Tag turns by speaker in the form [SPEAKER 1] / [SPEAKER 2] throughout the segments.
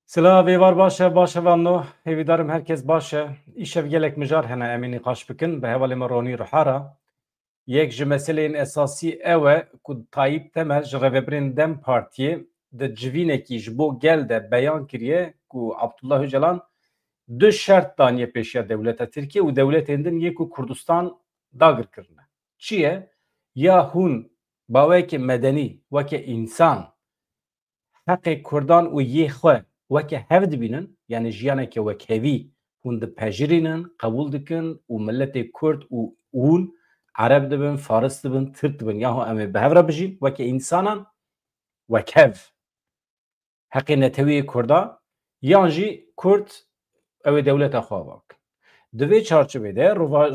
[SPEAKER 1] Silah var başa vanno hevidarım herkes başa işev gelek mijar hene emini qaş bikin be hevalê me ronî rihara yek ji meseleyên esasî ew e ku Tayyip Temel ji Rêveberên Dem Partiyê di civînekî ji bo gel de beyan kiriye ku Abdullah Öcalan du şert daniye pêşiya dewleta Tirkiye û dewletên din yek ku Kurdistan dagir kirine. Çi ye? Ya hûn bawekî medenî weke însan heqê Kurdan û yê xwe weke hev dibînin yani jiyaneke wekhevî hûn dipejirînin, qebûl dikin û milletê Kurd û hûn Ereb dibin, Faris dibin, Tirk dibin yaho em ê bi hev re bijîn weke însanan wekhev heqê netewîyê Kurda yan jî Kurd ew ê dewleta xwe bak. Di vê çarçovê de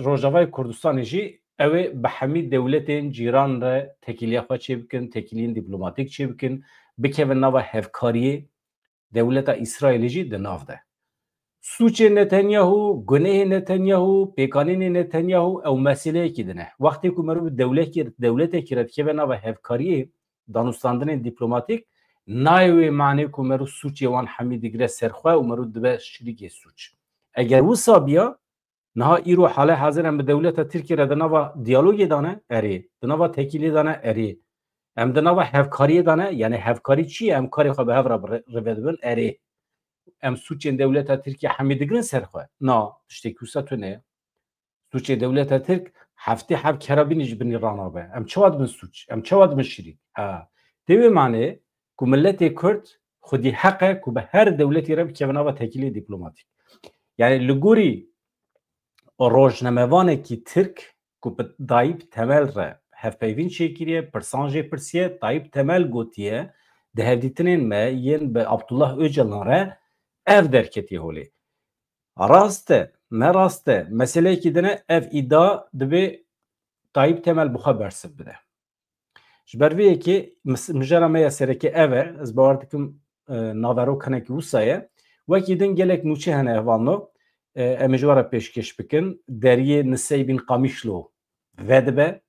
[SPEAKER 1] Rojavayê Kurdistanê jî ew ê bi hemî dewletên cîran re tekîliya xwe çê bikin, tekîliyên dîplomatîk çê bikin, bikevin nava hevkariyê dewleta İsraîlê jî di nav de. Sûçê Netanyahu, gunehê Netanyahu, pêkanînê Netanyahu ew meseleyekî din e. Wextê ku merov dewletekî re dikeve nava hevkariyê danûstandinên dîplomatîk nayê wê manê ku merov sûçê wan hemî digire serxwe û merov dibe şirîkê sûç. Eger wisa biya niha îro hale hazir em bi dewleta Tirkiye re di nava diyalogê dane erê, di nava tekîlê dane erê. Em di nava hevkariyê dane yani hevkarî çi ye em karê xwe bi hev re rive dibin erê. Em sûçên dewleta Tirkiye hemî digirin serxwe. Na tiştekî wisa tune ye. Sûçê dewleta Tirk heftê hev kerabînî ji binî ranabe. Em çawa dibin sûç? Em çawa dibin şirîk? Tê wê manê ku milletê Kurd xwedî heqe ku bi her dewletê re bikeve nava tekîlê dîplomatîk. Yani li gorî rojnamevanekî Tirk ku bi Tayyip Temel re hevpeyvîn çêkiriye, pirsan jê pirsiye, Tayyip Temel gotiye di hevdîtinên me yên bi Abdullah Öcalan re ev derketiye holê. Rast e, ne rast e, meseleyekî din e ev îdia dibe Tayyip Temel bi xwe bersiv bide. Ji ber vê yekê mijara me ya serekê ev e, ez bawer dikim naverok hinekî wisa ye, wekî din gelek nûçe hene evanno em ê ji we re pêşkêş bikin. Deriyê Niseybîn Qamişlo vedibe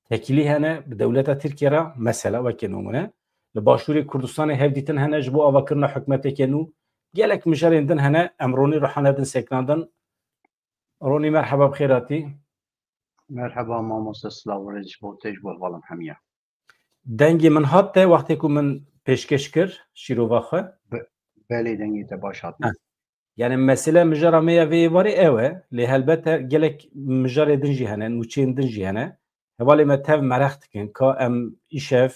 [SPEAKER 1] tekîlî hene bi dewleta Tirkiye re mesela wekî numune li başûrê Kurdistanê hevdîtin hene ji bo avakirina hikûmeteke nû gelek mijarên din hene em ronî rihane din seknandin. Ronî merheba bi xêr hatî.
[SPEAKER 2] Merhaba mamoste Slav ji bo te ji bo hevalên hemiye.
[SPEAKER 1] Dengê min hat te wextê ku min pêşkêş kir şîrova xwe?
[SPEAKER 2] Belê dengê te baş hatine.
[SPEAKER 1] Yani mesele mijara me ya vê êvarê ew e lê helbet gelek mijarê din jî hene, nûçeyên din jî hene. Hevalê me tev merex dikin ka em îşev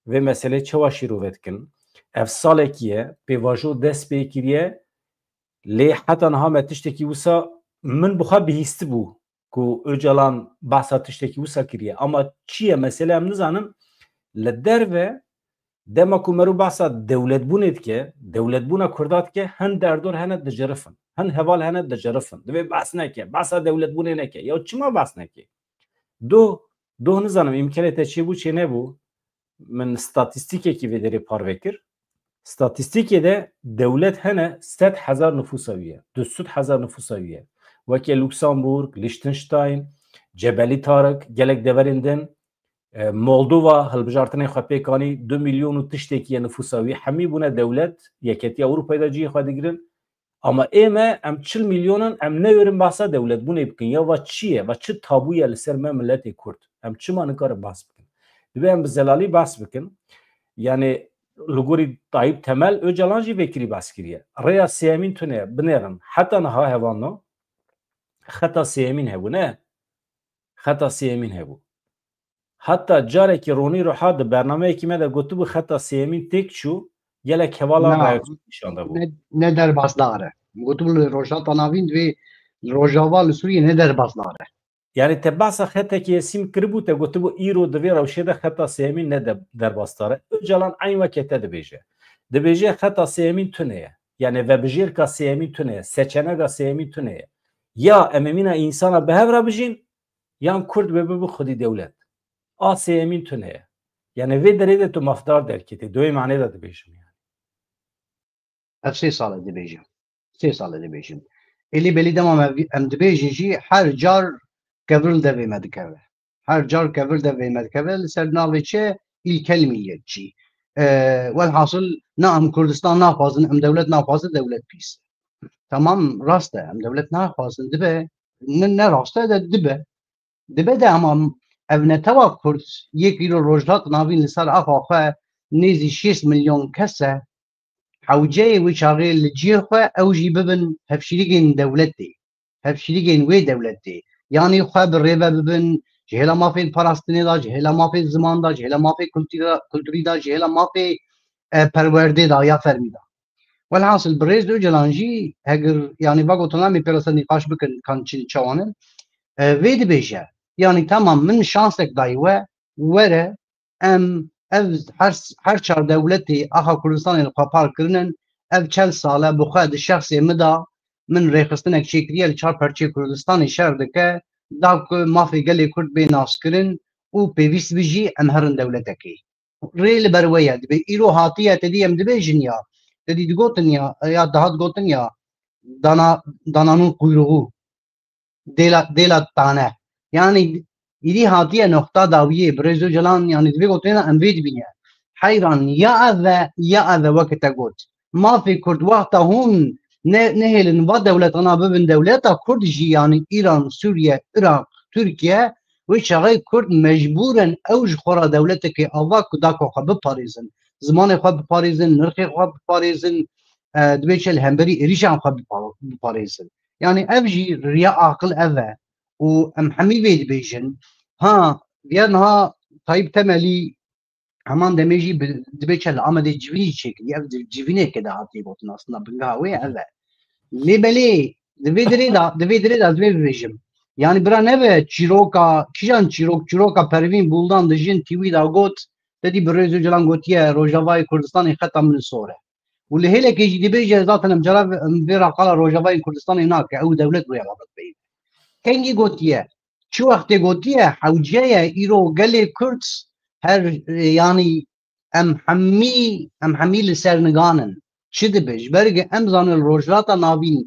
[SPEAKER 1] vê meselê çawa şîrove dikin. Ev salekî ye pêvajo dest pê kiriye lê heta niha me tiştekî wisa min bi xwe bihîstî bû ku Öcalan behsa tiştekî wisa kiriye ama çi ye mesele em nizanin li derve dema ku merû behsa dewletbûnê dike, dewletbûna Kurda dike hin derdor hene dicerifin, hin heval hene dicerifin. Divê behs neke, behsa dewletbûnê neke. Ya çima behs neke? Doh nizanim îmkanê te çêbû çê nebû. Min statîstîkekî vê derê parve kir. Statîstîkê de dewlet hene 100,000 nüfusa wî ye. 200,000 nüfusa wî ye. Weke Lüksemburg, Liechtenstein, Cebelî Tarık, gelek deverên din Moldova hilbijartinê xwe pêkanî 2 milyon û tiştekî ye nüfusa wî hemî bûne dewlet yeketiya Ewropayê de cihê xwe digirin ama ême em 40 milyonin em newerin behsa dewletbûnê bikin ya va çi ye va çi tabû ye li ser me milletê Kurd em çima nikarin behs bikin divê em bi zelalî behs bikin yani li gorî Tayyip Temel Öcalan jî vekirî behs kiriye rêya sêyemîn tune ye binêrin heta niha hevano xeta sêyemîn hebû ne xeta sêyemîn hebû. Hatta carekî ronî riha di bernameyekî me de gotibû xeta sêyemîn têk çû gelek hevalan reaksiyonê nîşan dabû.
[SPEAKER 2] Ne derbas dare. Gotibû li rojata navîn divê Rojava li Sûriyê ne derbas dare.
[SPEAKER 1] Yani te behsa xetekî Yesîm kiribû te gotibû îro di vê rewşê de xeta sêyemîn ne derbas dare. Öcalan eyn weke te dibêje. Dibêje xeta sêyemîn tune ye. Yani vebijêrka sêyemîn tune ye. Seçeneka sêyemîn tune ye. Ya em ê mîna însana bi hev re bijîn yan Kurd ve bibe xwedî dewlet. A sêyemîn tune ye. Yani vê derê de tu mafdar derketî. Doyê manê de dibêjim yani.
[SPEAKER 2] Ev 3 sal dibêjim. 3 sal dibêjim. Elî belî dema em dibêjin jî her car kevir devê me dikeve. Her car kevir devê me dikeve li ser navê çi İlkel Milliyetçî. والحاصل نعم كردستان ناخوازن ام دولت ناخوازن دولت بيس تمام راسته ام دولت ناخوازن دبه نه راسته دبه ده اما ابنتوا کرد یک کیلو روجلات ناوین لسر اخواه نيزي 6 مليون كسه حوجي وشاغي الجير خو او جي ببن هفشيلين دولتي هفشيلين وي دولتي يعني خو بالريبه ببن جهلا ما في فلسطيني دا جهلا ما في زمان دا جهلا ما في كولتوري دا جهلا ما في پرورده دا يا فرمي دا والحاصل بريز دو جلانجي هجر يعني باقو تنامي بيرسا نقاش بكن كان چين چوانن ويد بيجه يعني تمام من شانسك دايوه وره ام هر چار دولتی آخا کردستان القاپار کرنن اف چل ساله بخواد شخصی مدا من ریخستنک چیکریه لچار پرچه کردستانی شرده که دا که مافی گلی کرد بی ناس کرن و پیویست بجی ام هرن دولتکی ریل برویه دبی ایرو حاتیه تدی ام دبی جنیا تدی دگوتن یا دهات گوتن یا دانانون قیروغو دیلا تانه yani İri hatiye nokta daviye brezo jalan yani dve gotena envid bine hayran ya ave vakte got ma fi kurd vakta hun nehelin va devlet ana bibin devleta kurd ji yani İran Suriye Irak Türkiye ve şagay kurd mecburen evj khora devleteki ava kuda ko xab parizin zaman xab parizin nirxi xab parizin dve çel hemberi irişan xab parizin yani evji riya akıl eve و ام حمي بيد بيجن ها بيانها طيب تملي همان دميجي دبيتش العمد الجبيني شكل يفد الجبيني كده عطي بوتنا اصلا بنقاوي هذا لي بلي دبي دا دبي بيجم يعني برا نبه چيروكا كيجان چيروكا پروين بولدان دجين تيوي دا غوت تدي بريزو جلان غوتيه روجاواي كردستان خطا من سوره واللي هيك يجي دبيجي ذات مجرب بيرا قال روجاواي كردستان هناك او دولت ويا غلط بين کنگی گوتیه چه وقت گوتیه حوجه ایرو گلی کردس هر یعنی ام حمی لسر نگانن چه دبیج برگ امزان الروجلاتا ناوین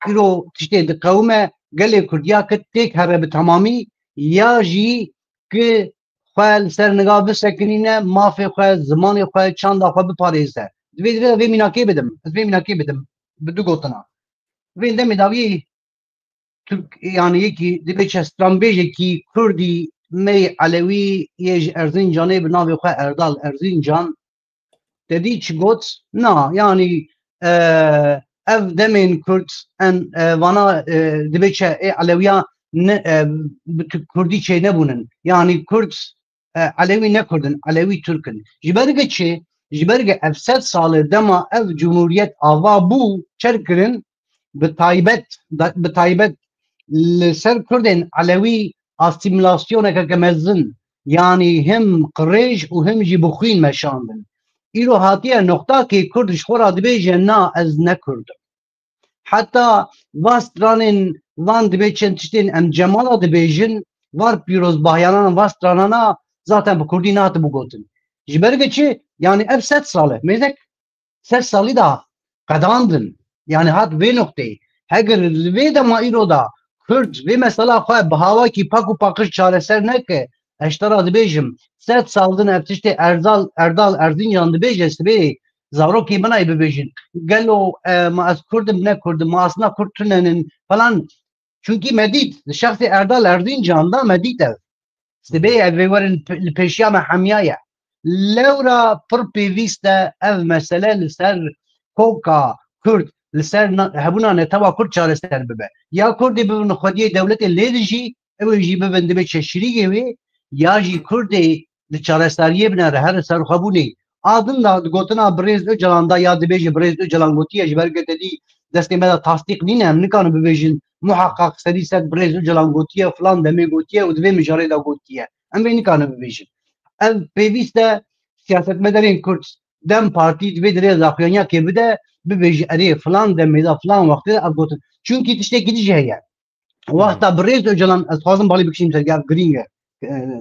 [SPEAKER 2] ایرو تشتی دقومه گلی کردیا که تک هره به تمامی یا جی که خواه لسر نگاه بسکنینه مافی خواه زمانی خواه چند خواه بپاریزه دوی میناکی بدم بدو گوتنا دوی دمی داوی Türk yani yeki dibeçe strambeje ki Kurdi me Alevi yej Erzincan'e bir navi koy Erdal Erzincan dedi ki got na yani ev demin Kürt en vana dibeçe Aleviya ne Kurdi şey ne bunun yani Kürt Alevi ne Kurdun Alevi Türk'ün jiberge efset salı dema ev Cumhuriyet ava bu çerkirin بتايبت لسر كردن علوي استيمولاسيون كمزن يعني هم قريج وهم جي بخين مشاندن إلو هاتيه نقطة كي كردش خورا دبيجن نا از نكرد حتى واسترانن وان دبيجن تشتين ام جمالا دبيجن var piroz bahyanan vastranana zaten bu koordinatı bu gotun. Jiberge çi yani ev set salı. Mezek set salı da kadandın. Yani hat ve noktayı. Heger ve de ma iroda Kürt ve mesela khoy bahava ki paku pakış çareser ne ki eştara dibejim set saldın eftişte Erdal Erzincan dibejesi be zavro ki bana ibejin gelo ma az Kürtüm ne Kürtüm ma asna Kürtünenin falan çünkü medit şahsi Erdal Erzincan'da medit ev stebe ev verin peşya mahmiyaya lewra pır peviste ev mesele ser koka Kürt لسر هبونا نتوا كرد شار سر ببه يا كرد ببن خديه دولت ليدجي او يجي ببن دبي شريكي وي يا جي كرد لشار ساريه بنا هر سر خبوني adın da gotuna Brez Öcalan'da ya dibeci Brez Öcalan gotiye jiberge dedi destemeda tasdik ninem nikanu bebejin muhakkak sediset Brez Öcalan gotiye falan deme gotiye u dve mijare da gotiye em ve nikanu bebejin ev peviste siyaset medarin Kürt dem parti dve dire zakyanya kebide ببيجي أريه فلان دم إذا فلان وقت أقول çünkü işte gideceği yer. Vakta Brez Öcalan azfazın balı bir şeyim sergâf gringe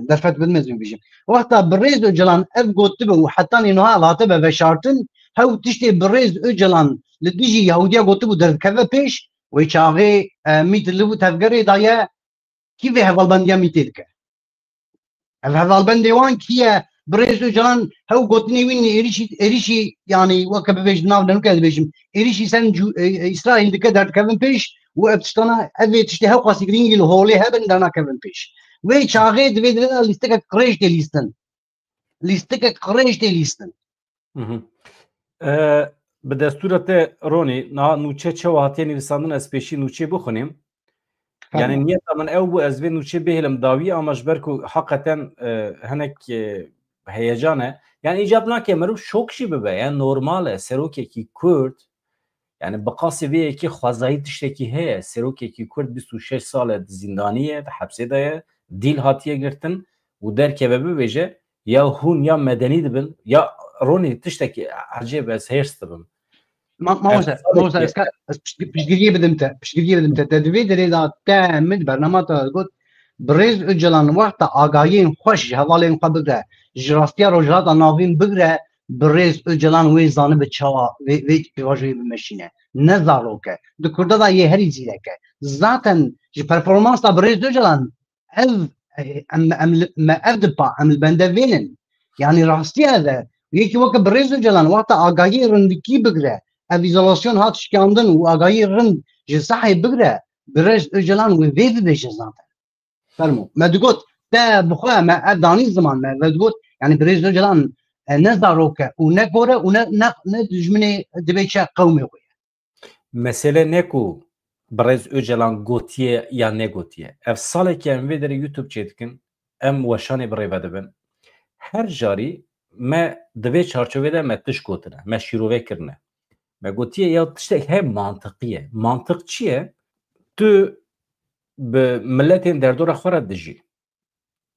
[SPEAKER 2] derfet bilmez mi bizim. Vakta Brez Öcalan ev gotti ve hatta inoha latı ve şartın hav işte Brez Öcalan lidiji Yahudiya gotti bu derkeve peş ve çağı mitli bu tevgeri daya ki ve hevalbandiya mitilke. Hevalbandiya wan kiye برز Öcalan hev gotini win erişi yani vaka bebej nav ne kadar bejim erişi sen İsrail dike dert kevin peş ve ebtiştana evet işte hev qasi gringil holi hebben dana kevin peş ve çağı dve listeke kreş de listen listeke kreş de listen
[SPEAKER 1] bi destûra te Ronî na nûçe çewa hatiye nivîsandin ez pêşî nûçê bixwînim. Yani niyeta min ew bû ez vê nûçê bihêlim dawî ama ji ber ku heqeten hinek heyecan e. Yani icab nake mirov şok jî bibe. Yani normal e serokekî Kurd yani bi qasî vê yekî xwezayî tiştekî heye. Serokekî Kurd 26 sal e zindanî ye, di hepsê de ye, dîl hatiye girtin û derkeve bibêje ya hûn ya medenî dibin ya Ronî tiştekî ecêb ez hêrs dibim.
[SPEAKER 2] Moza piştgiriye bidim te tedvî derê da te min bernama te got Birêz Öcalan wexta agahiyên xweş ji hevalên xwe bigre ji rastiya rojhilata navîn bigre Birêz Öcalan wê zanibê çawa vê pêvajoyê bimeşîne ne zarok e di Kurda da yê herî zîrek e zaten ji performansa Birêz Öcalan ev ev dipa em li bende vênin yani rastiya de yekî weke Birêz Öcalan wexta agahiyê rindikî bigre ev izolasyon hat şikandin û agahiyê rind ji sahê bigre Birêz Öcalan wê vê bibêje zaten فرمو ما دقوت تا بخوا ما اداني زمان ما دقوت يعني بريز Öcalan ne zaroke u ne gore u ne dijmine dibeçe kavmi koy.
[SPEAKER 1] Mesele ne ku Birêz Öcalan gotiye ya ne gotiye. Ev saleke em vê derê YouTube çêdikin em weşanê birêve dibin. Her jarî me di vê çarçovê de me tiş gotine, me şîrovê kirine. Me gotiye ya tiştek hem mantıqî ye. Mantık çi ye? Tu bi milletên derdora xwe re dijî.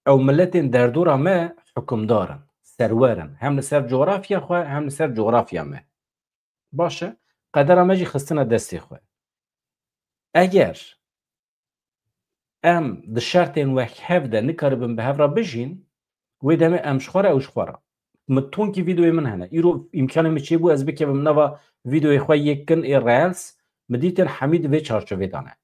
[SPEAKER 1] Ew milletên derdora me hukmdarin, serwerin. Hem li ser coğrafya xwe hem li ser coğrafya me. Baş e? Qedera me jî xistine destê xwe. Eger em di şertên wek hev de nikaribin bi hev re bijîn, wê demê em ji xwe re ew ji xwe re. Mi tonkî vîdeoyê min hene. Îro îmkanê min çêbû ez bikevim nava vîdeoyê xwe yekkin ê Reels mi dîtin hemî di vê çarçovê de ne.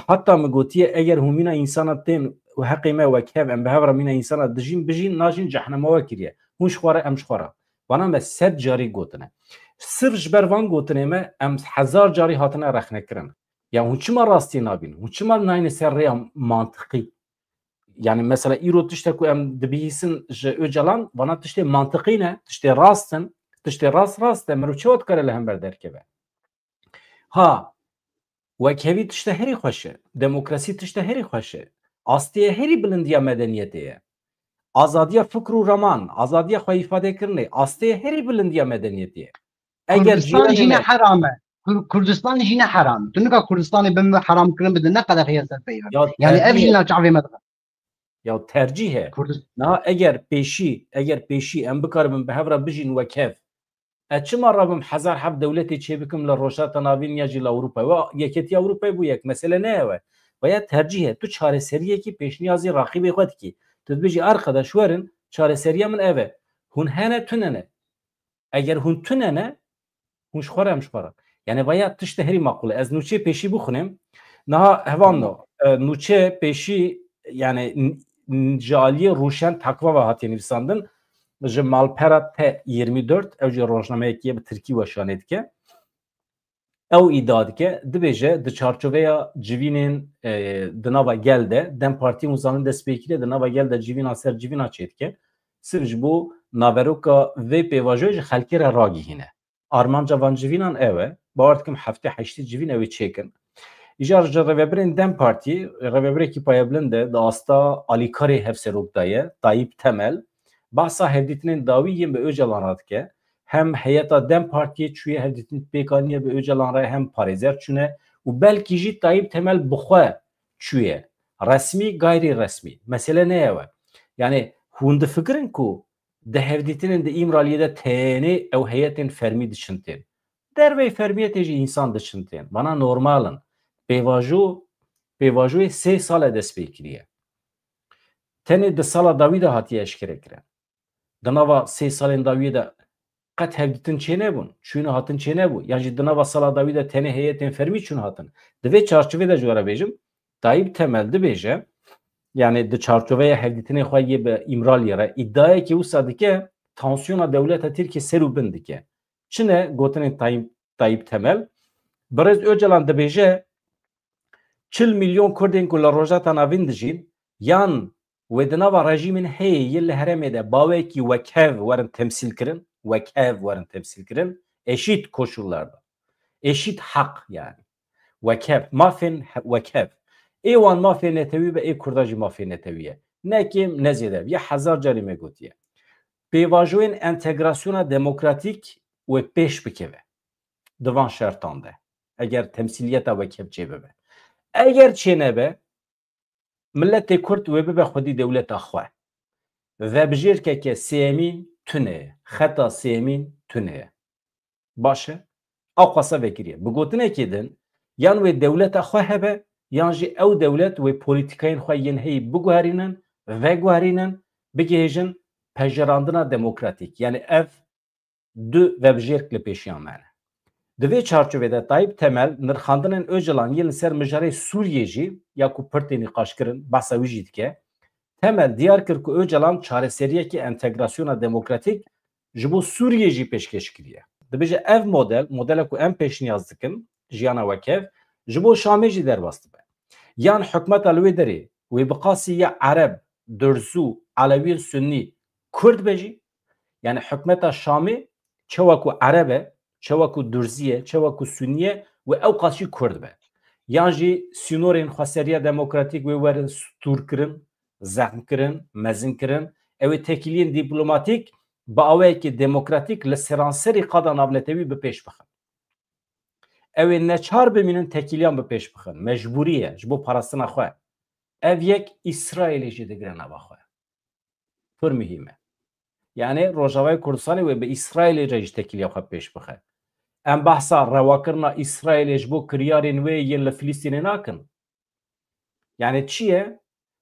[SPEAKER 1] Hatta mi gotiye eger hûmîna însana tên û heqê me wek hev em bi hev re mîna însana dijîn bijîn najîn cehnema we kiriye. Hûn ji xwe re em ji xwe re. Wana me sed carî gotine. Sirf ji ber van gotinê me em hezar carî hatine rexnekirin. Ya hûn çima rastiyê nabînin? Hûn çima nayîne ser rêya mantıqî? Yani mesela îro tiştek ku em dibihîsin ji Öcalan wana tiştê mantıqî ne? Tiştê rastin, tiştê rast e mirov çawa dikare li hember derkeve. Ha wekevî tişte herî xweş e. Demokrasî tişte herî xweş e. Astiye herî bilindiya medeniyetê ye. Azadiya fikr û raman, azadiya xwe îfadekirinê, astiye herî bilindiya medeniyetê ye.
[SPEAKER 2] Kurdistan jî ne heram e. Kurdistan jî ne heram. Tu nika Kurdistanê bin heram kirin bidin ne qedexî ser peyve. Yani ev jî çavê me dixin.
[SPEAKER 1] Ya tercih e. Na eger pêşî em bikaribin bi hev re bijîn wek hev. Çima rabim hezar hev dewletê çêbikim li rojhilata navîn ya jî li Ewropayê ve yeketiya Ewropayê bû yek mesele ne ew e. Veya tercih e. Tu çareseriyekî pêşniyazî raqîbê xwe dikî. Tu dibêjî arkadaş werin çareseriya min ev e. Hûn hene tu nene. Eger hûn tu nene hûn ji xwe re em ji xwe re. Yani veya tişte herî maqûl e. Ez nûçê pêşî bixwînim. Niha hevan nûçê pêşî yani ji aliyê rûşen takva ve hatiye nivîsandin. Ji malpera T24 ew jî rojnameyekî bi Tirkî weşanê dike. Ew îdia dike dibêje di çarçoveya civînên di nava gel de Dem Partiyên Uzanî destpêkî di nava gel de civîna ser civîna çê dike. Sirf ji bo naveroka vê pêvajoyê ji xelkê re ragihîne. Armanca van civînan ew e. Bawer dikim heftê heştê civîn ew ê çêkin. Îjar ji rêveberên Dem Partî, rêveberekî payebilind e di asta alîkarê hevserok da ye, Tayyip Temel. Bahsa hevdîtinên dawî yên bi Öcalan re dike. Hem heyeta Dem Partiyê çûye hevdîtin pêkaniye bi Öcalan re hem parêzer çûne û belkî jî Tayyip Temel bi xwe çûye. Resmî gayrî resmî. Mesele ne ew e? Yani hûn difikirin ku di hevdîtinên di İmraliyê de tenê ew heyetên fermî diçin tên. Dervey fermiyetê jî însan diçin tên. Bana normalin. Pêvajoyê 3 sal dest pê kiriye. Tenê di sala dawî de hatiye eşkere kirin. Di nava 3 salên dawî de qet hevdîtin çê nebûn, çûne hatin çê nebû. Ya jî di nava sala dawî de tenê heyetên fermî çûn hatin. Di vê çarçovê de ji we re bêjim, Tayyip Temel dibêje yani di çarçoveye hevditine xwaye be imral yere iddiaya ki wisa dike tansiyona devleta Tirkiye seru bin dike. Çine gotinên Tayyip Temel Birêz Öcalan dibêje 40 milyon Kurdên ku li rojata navîn dijîn yan wê di nava rejîmên heyê yên li herêmê de bawekî wekhev werin temsîl kirin, wekhev werin temsîl kirin, eşît koşullarda. Eşît hak yani. Wekhev, mafên wekhev. Ê wan mafê netewî be ê Kurda jî mafê netewî ye. Nekêm ne zêde ya hezar carî me gotiye. Pêvajoyên entegrasyona demokratîk wê pêş bikeve. Divan şertan de. Eger temsiliyeta wekhev çêbibe. Eger çênebe milletê Kurd wê bibe xwedî dewleta xwe. Vebjêrkeke sêmîn tune ye. Xeta sêmîn tune ye. Baş e? Ew qasa vekiriye. Bi gotinekê din yan wê dewleta xwe hebe yan jî ew dewlet wê polîtîkayên xwe yên heyî biguherînin, veguherînin, bigihêjin pejirandina demokratîk. Yani ev du vebjêrk li pêşiyan me ne. Di vê çarçovede Tayyip Temel nirxandinên Öcalan yên li ser mijarê Sûriyê jî ya ku pirtê nîqaş kirin behsa wî jî dike. Temel diyar kir ku Öcalan çareseriyekî entegrasyona demokratîk ji bo Sûriyê jî pêşkêş kiriye. Dibêje ev modela ku em pêşniyaz dikin jiyana wekhev ji bo Şamê jî derbas dibe. Yan hikûmeta li wê derê wê bi qasî ya Ereb, Durzû, Alewîn Sunnî Kurd be jî yani hikûmeta Şamê çawa ku Ereb e, çawa ku Durzî ye, çawa ku Sunnî ye û ew qas jî Kurd be. Yan jî sînorên xweseriya demokratîk wê werin stûr kirin, zehm kirin, mezin kirin, ew ê tekiliyên dîplomatîk bi awayekî demokratîk li seranserê qada navnetewî bi pêş bixin. Ew ê neçar bimînin tekiliyan bi pêş bixin. Mecbûrî ye ji bo parastina xwe. Ev yek İsraîlê jî digire nava xwe. Pir mühîm e. Yani Rojavayê Kurdistanê wê bi İsraîlê re jî tekiliya xwe pêş bixe. Em behsa rewakirina İsraîlê ji bo kiryarên wê yên li Filîstînê nakin. Yani çi ye?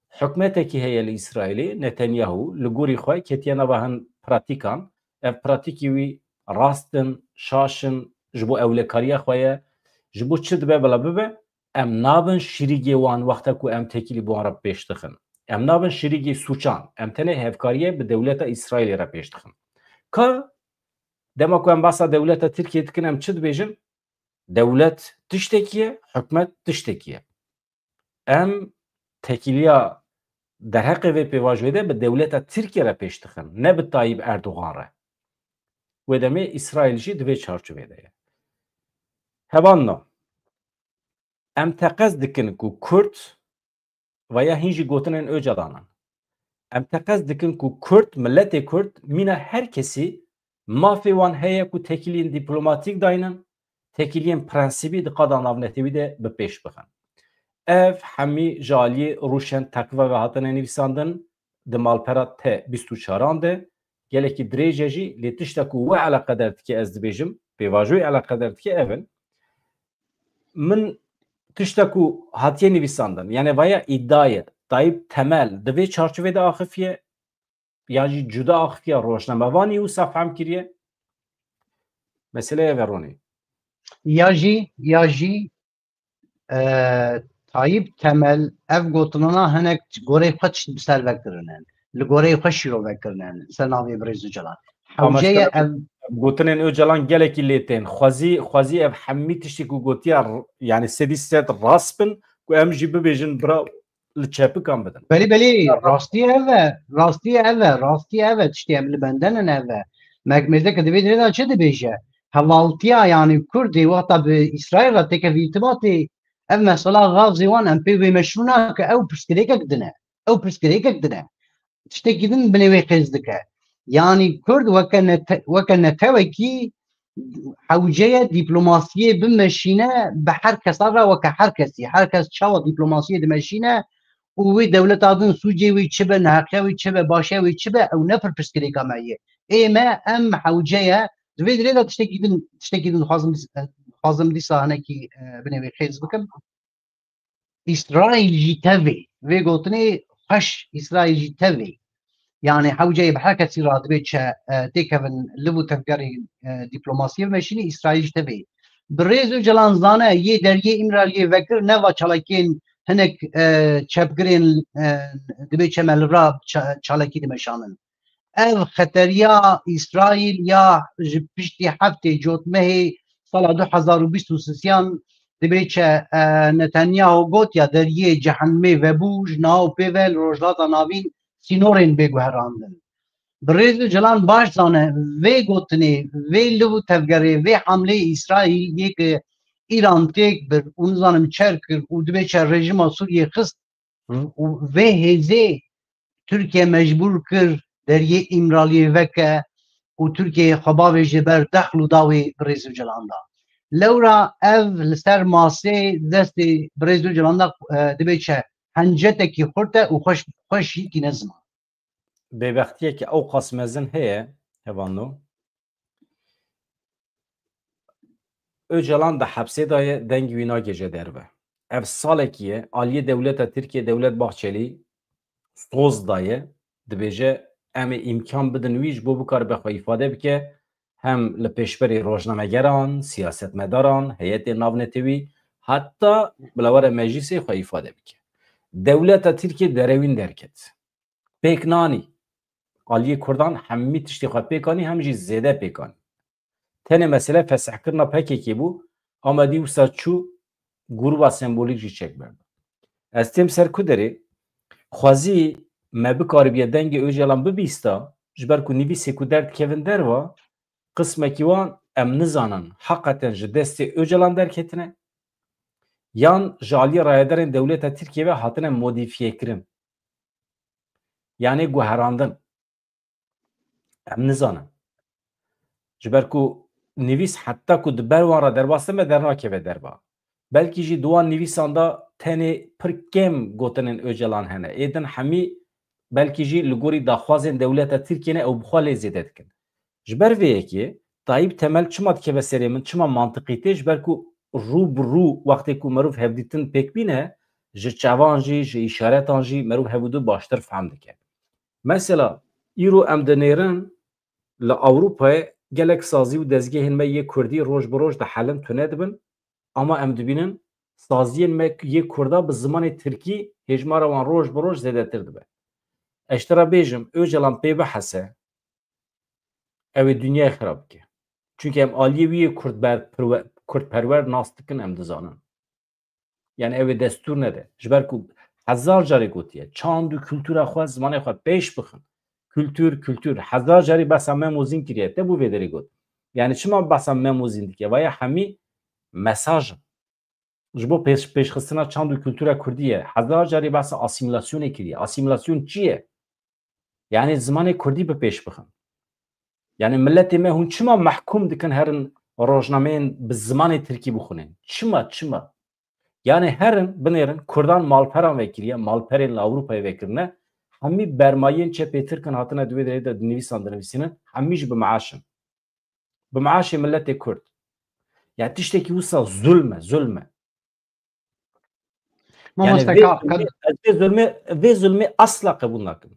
[SPEAKER 1] Hikûmetekî heye li İsraîlê, Netanyahu li gorî xwe ketiye nava hin pratîkan. Ev pratîkî wî rastin, şaşin ji bo ewlekariya xwe ye. Ji bo çi dibe bila bibe? Em nabin şîrîgê wan wexta ku em tekilî bi wan re pêş dixin. Em nabin şîrîgê sûçan. Em tenê hevkariyê bi dewleta İsraîlê re pêş dixin. Ka dema ku em behsa dewleta Tirkiye dikin em çi dibêjin? Dewlet tiştekî ye, hikûmet tiştekî ye. Em tekiliya derheqê vê pêvajoyê de bi dewleta Tirkiye re pêş dixin, ne bi Tayyip Erdogan re. Wê demê İsraîl jî di vê çarçovê de ye. Hevanno em teqez dikin ku Kurd veya hin jî gotinên Öcalanan. Em teqez dikin ku Kurd, milletê Kurd mîna her kesî mafê wan heye ku tekiliyên dîplomatîk dayinin, tekiliyên prensîbî di qada navnetewî de bi pêş bixin. Ev hemî ji aliyê rûşên teqve ve hatine nivîsandin di malpera T24 de gelekî dirêj e jî lê tiştek ku we eleqedar dike ez dibêjim pêvajoyê eleqedar dike ev in. Min tiştek ku hatiye nivîsandin yani veya iddiayê Tayyip Temel di vê çarçovê de axifiye ya jî cuda axifiya rojnamevanî wisa fehm kiriye? Meseleye veronî.
[SPEAKER 2] Ya jî Tayyip Temel ev gotinana hinek gorê xwe bi ser vekirinin. Li gorê xwe şîro vekirinin. Ser navê Birêz Öcalan. Hewceye ev
[SPEAKER 1] Gotinên Öcalan gelekî lê tên. Xwezî ev hemî tiştî ku gotiya yani sedî sed rast bin ku em jî bibêjin bira li çepikan bidin.
[SPEAKER 2] Belê rastî ev e tiştê em li bendenin ev e. Mêrdeke divê dirê de çi dibêje? Hevaltiya yani Kurdê wexta bi İsraîl re têke îrtibatê ev mesela gazê wan em pê wê meşrû nake ew pirsgirêkek dine. Ew pirsgirêkek dine. Tiştekî din binê wê qêz dike. Yani Kurd weke netewekî hewceye dîplomasiyê bimeşîne bi her kesa re weke her kesî. Her kes çawa dîplomasiyê dimeşîne û wê dewleta din sûcê wî çi be, neheqiya wî çi be, başiya wî çi be ew ne pir pirsgirêka me ye. Ê me em hewceye divê dirê de tiştekî din dixwazim dîsa hinekî binê wê qêz bikim. İsraîl jî tevê vê gotinê xweş İsraîl jî tevê yani hewceyê bi her kesî re dibê çe têkevin li û tevgerê dîplomasiyê bimeşînî İsraîl jî tevê. Birêz Öcalan zane yê deryê İmraliyê vekir neva çalakên هنک چپگرین دبی چمل را چالکی دمشانن ev xeteriya İsrail ya ji piştî heftê cotmehê sala 2023 dibê çe Netanyahu gotiya deriyê cehennemê vebû ji nav pê ve li rojhilata navîn sînorên bêguherandin. Bi rêz cilan baş zane vê gotinê vê liv û tevgerê vê hamlê İsrail yê ki İran têk bir û nizanim çer kir û dibê çe rejima Sûriyê xist vê hêzê Türkiye mecbur kir deriyê İmraliyê veke û Türkiye xebavê ji ber dexl û dawê Birêz û Cilanda. Lewra ev li ser masê destê Birêz û Cilanda dibe çe hencetekî xurt e û xweşîkî ne ziman.
[SPEAKER 1] Bêbextiyekî ew qas mezin heye hevano. Öcalan da hepsê daye dengî wî nagêje derve. Ev salekî ye Aliyê Dewleta Tirkiye Dewlet Bahçelî soz daye dibêje em ê îmkan bidin wî ji bo bikare xwe îfade bike hem li pêşberê rojnamegeran, siyasetmedaran, heyetê navnetê wî heta bila were meclîsê xwe îfade bike. Dewleta Tirkiye derewîn derket. Pêknanî Aliyê Kurdan hemî tiştê xwe pêkanî hem jî zêde pêkanî. Tenê mesele fesehkirina pekekê bû ama dî wisa çû gruba sembolîk jî çek berdi. Ez têm ser ku derê xwazî me bikaribiye dengê Öcalan bibîsta ji ber ku nivîsê ku derdikevin derva qismekî wan em nizanin heqeten ji destê Öcalan derketine yan ji aliyê rayedarên Dewleta Tirkiye ve hatine modîfiyekirin. Yani guherandin. Em nizanin. Ji ber ku nivîs heta ku di ber wan re derbas me dernakeve derba. Belkî jî duwan nivîsan da tenê pir kêm gotinên Öcalan hene. Êdin hemî belkî jî li gorî daxwazên Dewleta Tirkiyeyê ew bixwe lê zêde dikin. Ji ber vê yekê Tayyip Temel çima dikeve serê min çima mantiqî tê ji ber ku rû bi rû wextê ku merov hevdîtin pêk bîne ji çavan jî ji îşaretan jî merov hevdû baştir fehm dike. Mesela îro em dinêrin li Ewropayê gelek sazî û dezgehên me yê Kurdî roj bi roj di helin tune dibin ama em dibînin saziyên me yê Kurda bi zimanê Tirkî hêjmara wan roj bi roj zêdetir dibe. Ez tira bêjim Öcalan pê bihese ew ê dünyayê xirab bike. Çünkü em aliyê wî yê Kurdperwer nas dikin em dizanin. Yani ew ê destûr nede. Ji ber ku hezar carê gotiye çand û kültûra xwe zimanê xwe pêş bixin. Kültür hezar carî behsa memozîn kiriye te bû vê derê got. Yani çima behsa memozîn dike vaya hemî mesajin. Ji bo pêşxistina çand û kültûra Kurdî ye hezar carî behsa asîmilasyonê kiriye. Asîmilasyon çi ye? Yani zimanê Kurdî bi pêş bixin. Yani milletê me hûn çima mehkûm dikin herin rojnameyên bi zimanê Tirkî bixwînin? Çima? Yani herin binêrin Kurdan malperan vekiriye, malperên li Ewropayê vekirine hemî bermayên çepê Tirkin hatine divê derê de dinivîsan dinivîsînin hemî jî bi meaşin. Bi meaşê milletê Kurd. Ya tiştekî wisa zulme. Yani vê zulmê asla qebûl nakim.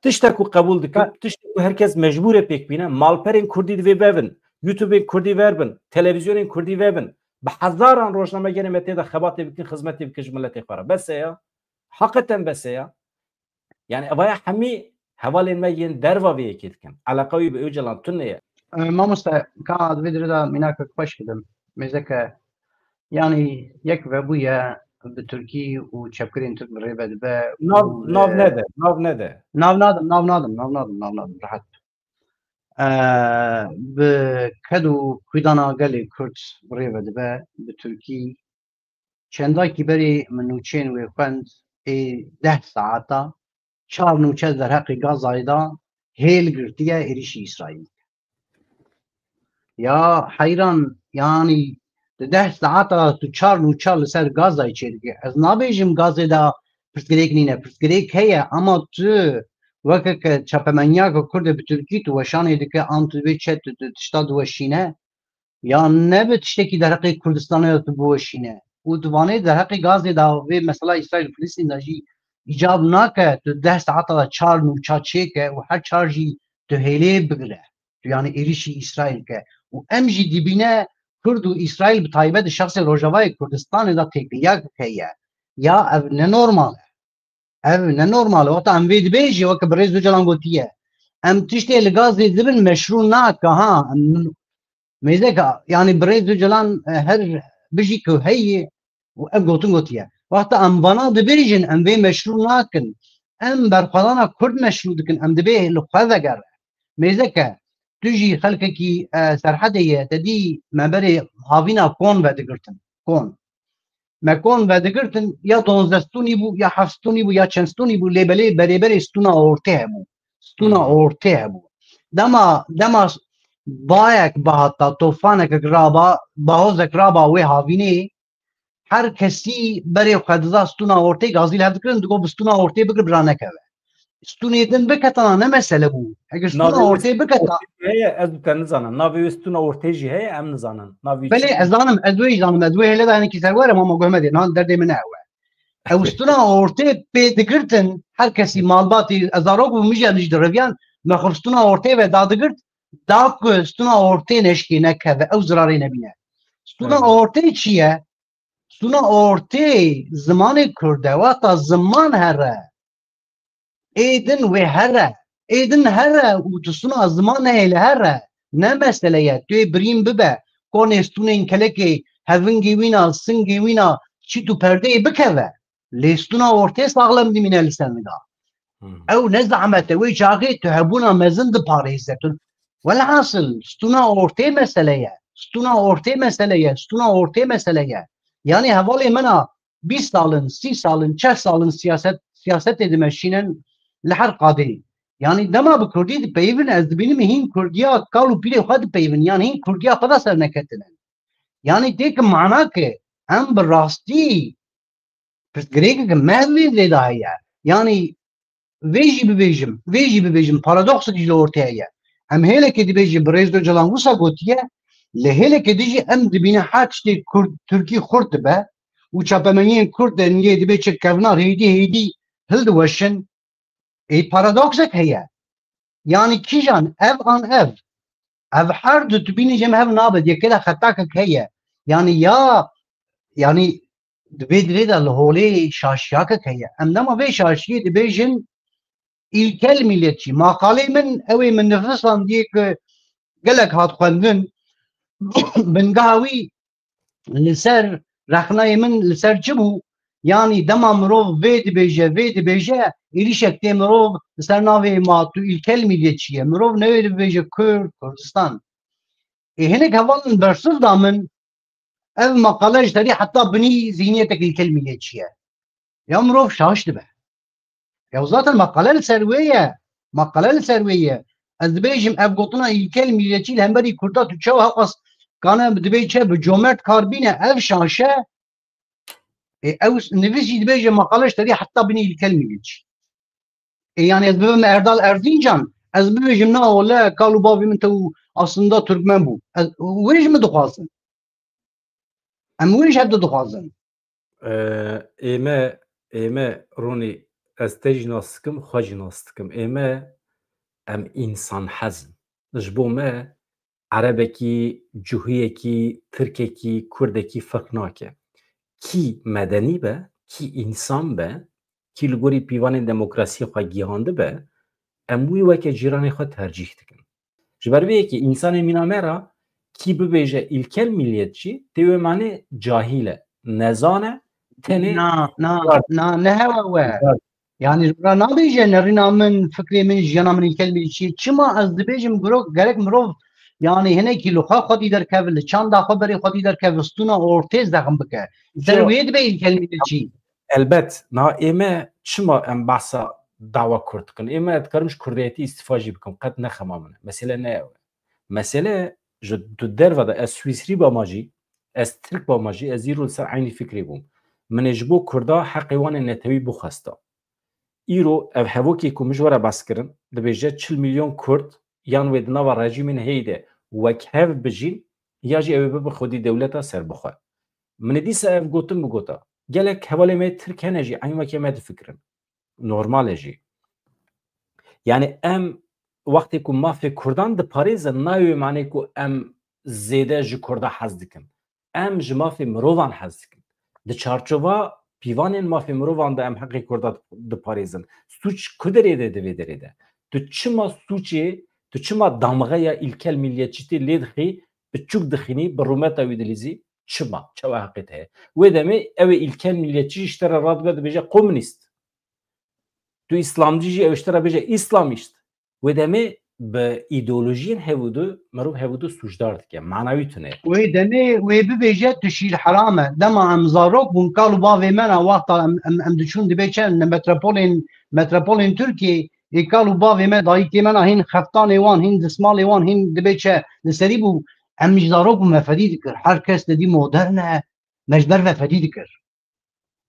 [SPEAKER 1] Tiştek ku qebûl dikim, tiştek ku herkes mecbûr e pêk bîne, malperên Kurdî divê bevin, YouTubeên Kurdî verbin, televizyonên Kurdî vebin, bi hezaran rojnamegerê me tê de xebatê bikin, xizmetê bikin ji milletê xwe re. Bes e ya. Heqeten bes e ya. Yani evaya hemî hevalên me yên derva vê yekê dikin. Eleqa wî bi Öcalan tune ye.
[SPEAKER 2] Mamoste ka divê derê de mînaka xweş bidim. Mêzeke yani yek vebûye bi Tirkî û çepkirên Tirk li rê ve dibe.
[SPEAKER 1] Nav nede.
[SPEAKER 2] Nav nadim. Rahat. Bi ked û kuydana gelê Kurd bi rê ve dibe bi Tirkî çendakî berê min nûçeyên wê xwend ê 10 saeta 4 nûçe derheqê Gazayê da hêl girtiye êrişî İsraîl. Ya heyran yani 10 saeta tu 4 nûçe li ser Gazayê çêdike. Ez nabêjim Gazê da pirsgirêk nîne. Pirsgirêk heye ama tu wekeke çapemeniya Kurd bi Tirkî tu weşanê dike an tu vê çe tu tişta diweşîne ya ne bi tiştekî derheqê Kurdistanê tu biweşîne. û divanê derheqê Gazê da vê mesela İsraîl Filistîn da jî îcab nake tu 10 saeta da 4 nûça çêke û her 4 jî tu hêlê bigire. Tu yani êrişî İsraîl ke. û em jî dibîne Kurd û İsraîl bi taybet şexsê Rojavayê Kurdistanê da têkiliyek heye. یا اف نورمال اف نورمال وقت ام وید بیجی وقت برز دو جلان گوتیه ام تشتی لگاز دبن مشروع ناکه ها میزه که یعنی برز دو جلان هر بجی که هی و ام گوتن گوتیه وقت ام وانا دبیجن ام وی مشروع ناکن ام برخوادانا کرد مشروع دکن ام دبی لخواه گر میزه که تجي خلقك سرحدية تدي ما بري هافينا كون بدقرتن كون ما كون بدقرتن يا دونزستوني بو يا حفستوني بو يا چنستوني بو ليبلي بري بري ستونا اورته بو ستونا اورته بو دما بايك باتا طوفانك قرابا باوزك رابا وي هافيني هر کسی بري قدزا ستونا اورته غازي لهد كرن دغو بستونا اورته بقر برانك ستونيتن بكتنا نه مسئله بو اگه ستونا اورته بکتا
[SPEAKER 1] هي از كان زانن نافي ستونا اورتيجي هي ام زانن نافي
[SPEAKER 2] بله ازانم ادوی هله دانی کی سرواره ما گهمدی نان درد من او ستونا اورته به دکرتن هر کسی مالباتی ازاروک و میجه نج درویان نخر ستونا اورته و دادگرت داک ستونا اورته نشکی نکه و او زراری نبینه ستونا اورته چیه ستونا اورته زمان کرده و تا زمان هره ایدن و هره ایدن هره و تصنع زمان هله هره نه مسئله توی بریم ببه کون استونه این کلکی هفنگی وینا سنگی وینا چی تو پرده بکوه لیستونا ورته ساغلم دیمینه لسن میدا او نزعمت وی چاقی تو هبونا مزند پاریزتون والحاصل ستونا ورته مسئله ستونا ورته مسئله ستونا ورته مسئله یعنی حوالی منا 20 سالن 30 سالن 40 سالن سیاست دمشینن لحر قادری yani dema bi Kurdî dipeyivin ez dibînim hîn Kurdiya kal û pîrê xwe dipeyivin yan hîn Kurdiya xwe da ser neketine yani têk mana ke em bi rastî pirsgirêkeke mehvê zêde heye yani vê jî bibêjim paradoksek jî li ortê heye em hêlekê dibêjî bi Rêz Öcalan wisa gotiye li hêlekê de jî em dibîne her tiştê Tirkî xurt dibe û çapemeniyên Kurd de niyê dibe çekevna hêdî hildiweşin paradoksek heye yani kîjan ev an ev her du tubînê jem hev nabe yekê de xetakek heye yani ya yani dibê dirê de li holê şaşiyakek heye em dema vê şaşiyê dibêjin îlkel milliyetçî maqalê min ew ê min nifrisan diye ku gelek hat xwendin bingeha wî li ser rexnayê min li ser çi bû yani dema mirov vê dibêje êrişek tê mirov li ser navê ma tu îlkel milliyetçiye mirov newê dibêje Kurd Kurdistan hinek hevalin bersiv da min ev maqale ji terî heta binî zihniyetek îlkel milliyetçiye ya mirov şaş dibe ya zaten maqale li ser wê ye ez dibêjim ev gotina îlkel milliyetçî li hemberî Kurda tu çawa heqas kane dibê çe bi comert kar bîne ev şaşe ew nivîsî dibêje maqale ji terî heta binî îlkel milliyetçî yani ez bibim Erdal Erzincan ez bibêjim na ole kal û bavê min te aslında Türkmen bû wê jî min dixwazin em wê jî hev dixwazin
[SPEAKER 1] ئێمە ڕوونی ئەستە jî nas dikim xwe jî nas dikim ئێمە em însan hezin ji bo me erebekî cihûyekî Tirkekî Kurdekî firq nake kî medenî be kî însan be kî li gorî pîvanên demokrasiyê xwe gîhandi be em wî weke cîranê xwe tercih dikin ji ber vê yekî însanê mîna me ra kî bibêje îlkel milliyetçî tê wê manê cahîl e nezane tenê
[SPEAKER 2] ne heva we yani ra nabêje nerîna min fikrê min jiyana min îlkel milliyetçî çima ez dibêjim gerek mirov yani hinekî li xwe xwedî derkeve li çanda xwe berê xwedî derkeve stûna ortê zexm bike ser wê dibe îlkel milliyetçî
[SPEAKER 1] elbet na ئێمە çima em behsa dawa Kurd dikin ئێمە dikarim ji kurdiyetî îstîfa jî bikim qet nexema min e mesele ne ew e mesele ji tu derve de ez Swîsrî bama jî ez Tirk bama jî ez îro li ser eynî fikrê bûm min ê ji bo Kurda heqê wan ê netewî bixwesta îro ev hevokê ku min ji we re bes kirin dibêje 40 milyon Kurd yan wê di nava rejîmên heyî de wek hev bijîn ya jî ew ê bibe xwedî dewleta serbixwe min ê dîsa ev gotin bigota gelek hevalê me Tirk hene jî eyn wekê me difikirin normal e jî yani em wextê ku mafê Kurdan diparêzin nayê manê ku em zêde ji Kurda hez dikin em ji mafê mirovan hez dikin di çarçova پیوانên mafê mirovan de em heqê Kurda diparêzin. Suç ku derê de divê derê de. Tu çima suçê, tu çima damğeya ilkel milliyetçîtê lê dixî, bi çûk dixînî, bi rûmeta wî dilîzî, çima? Çawa heqê heye. Wê demê ew ê ilkel milliyetçî ji te re radibe dibêje komünîst. Tu îslamcî jî ew ji te re bêje îslamîst. Wê demê bi îdeolojiyên hevûdû, mirov hevûdû sûcdar dike. Manawî tune.
[SPEAKER 2] Wê demê wê bibêje tu şîr heram e. Dema em zarok bûn kal û bavê me ne wexta em diçûn dibê çe metropolên Tirkiyê ê kal û bavê me dayîkê me hîn xeftanê wan hîn dismalê wan hîn dibê çe li serî bû em jî zarok bûn me fedî dikir. Her kes dedî modern e me ji ber ve fedî dikir.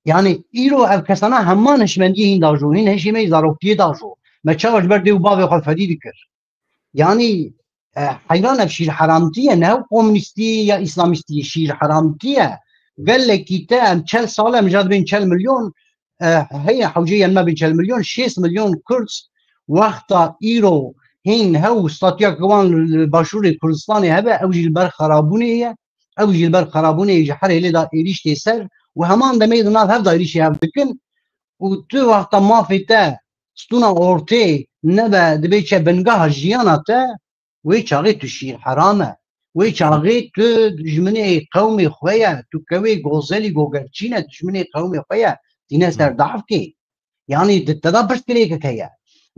[SPEAKER 2] Yani îro ev kesana heman hişmendiyê hîn dajo hîn hişê me zarokiyê dajo. Me çawa ji ber dê û bavê xwe fedî dikir. Yani hayran ev şîr heramtiye ne komünistî ya İslamistî şîr heramtiye gelekî te em çel sal em jad bin 40 milyon heye hewceyên me bin 40 milyon 6 milyon Kurd wexta îro hîn hew statya wan başûrê Kurdistanê hebe ew jî li ber xerabûnê ye ew jî li ber xerabûnê ji herê lê da êriş tê ser û heman demê di nav hev da êrişê hev dikin û tu wexta mafê te stûna ortê nebe dibê çe bingeha jiyana te wê çaxê tu şîr heram e. Wê çaxê tu dijminê qewmê xwe ye tu kewê gozelî gogerçîn e dijminê qewmê xwe ye tîne ser dafkê. Yani te da pirsgirêkek heye.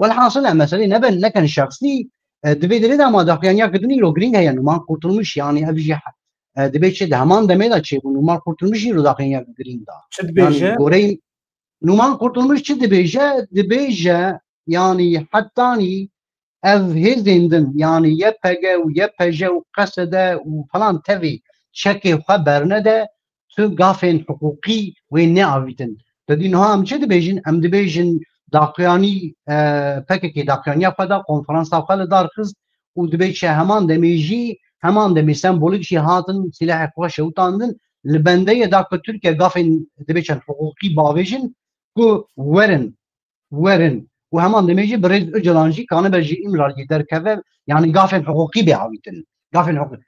[SPEAKER 2] Welhasil em meselê nebe nekin şexsî divê derê de ama daxuyaniya kirinî îro girîng heye Numan Kurtulmuş yani ev jî dibê çe de heman demê de çêbû Numan Kurtulmuş îro daxuyaniya girîng da.
[SPEAKER 1] Çi dibêje?
[SPEAKER 2] Goreyên Numan Kurtulmuş çi dibêje? Dibêje yani hettanî ev hêzên din yani YPG û YPJ û QSD û falan tevê çekê xwe bernede tu gafên hiqûqî wê neavîtin. Dedî niha em çi dibêjin? Em dibêjin daqiyanî PKK daqiyaniya xwe da konferansa xwe li dar xist û dibê çi heman demê jî heman demê sembolîk jî hatin silahê xwe şewitandin li bendeyê da ku Tirkiye gafên dibê çend hiqûqî bavêjin ku werin û heman demê jî bi rêz Öcalan jî kanibe jî îmrariyê derkeve yani gafên hiqûqî bêavîtin. Gafên hiqûqî.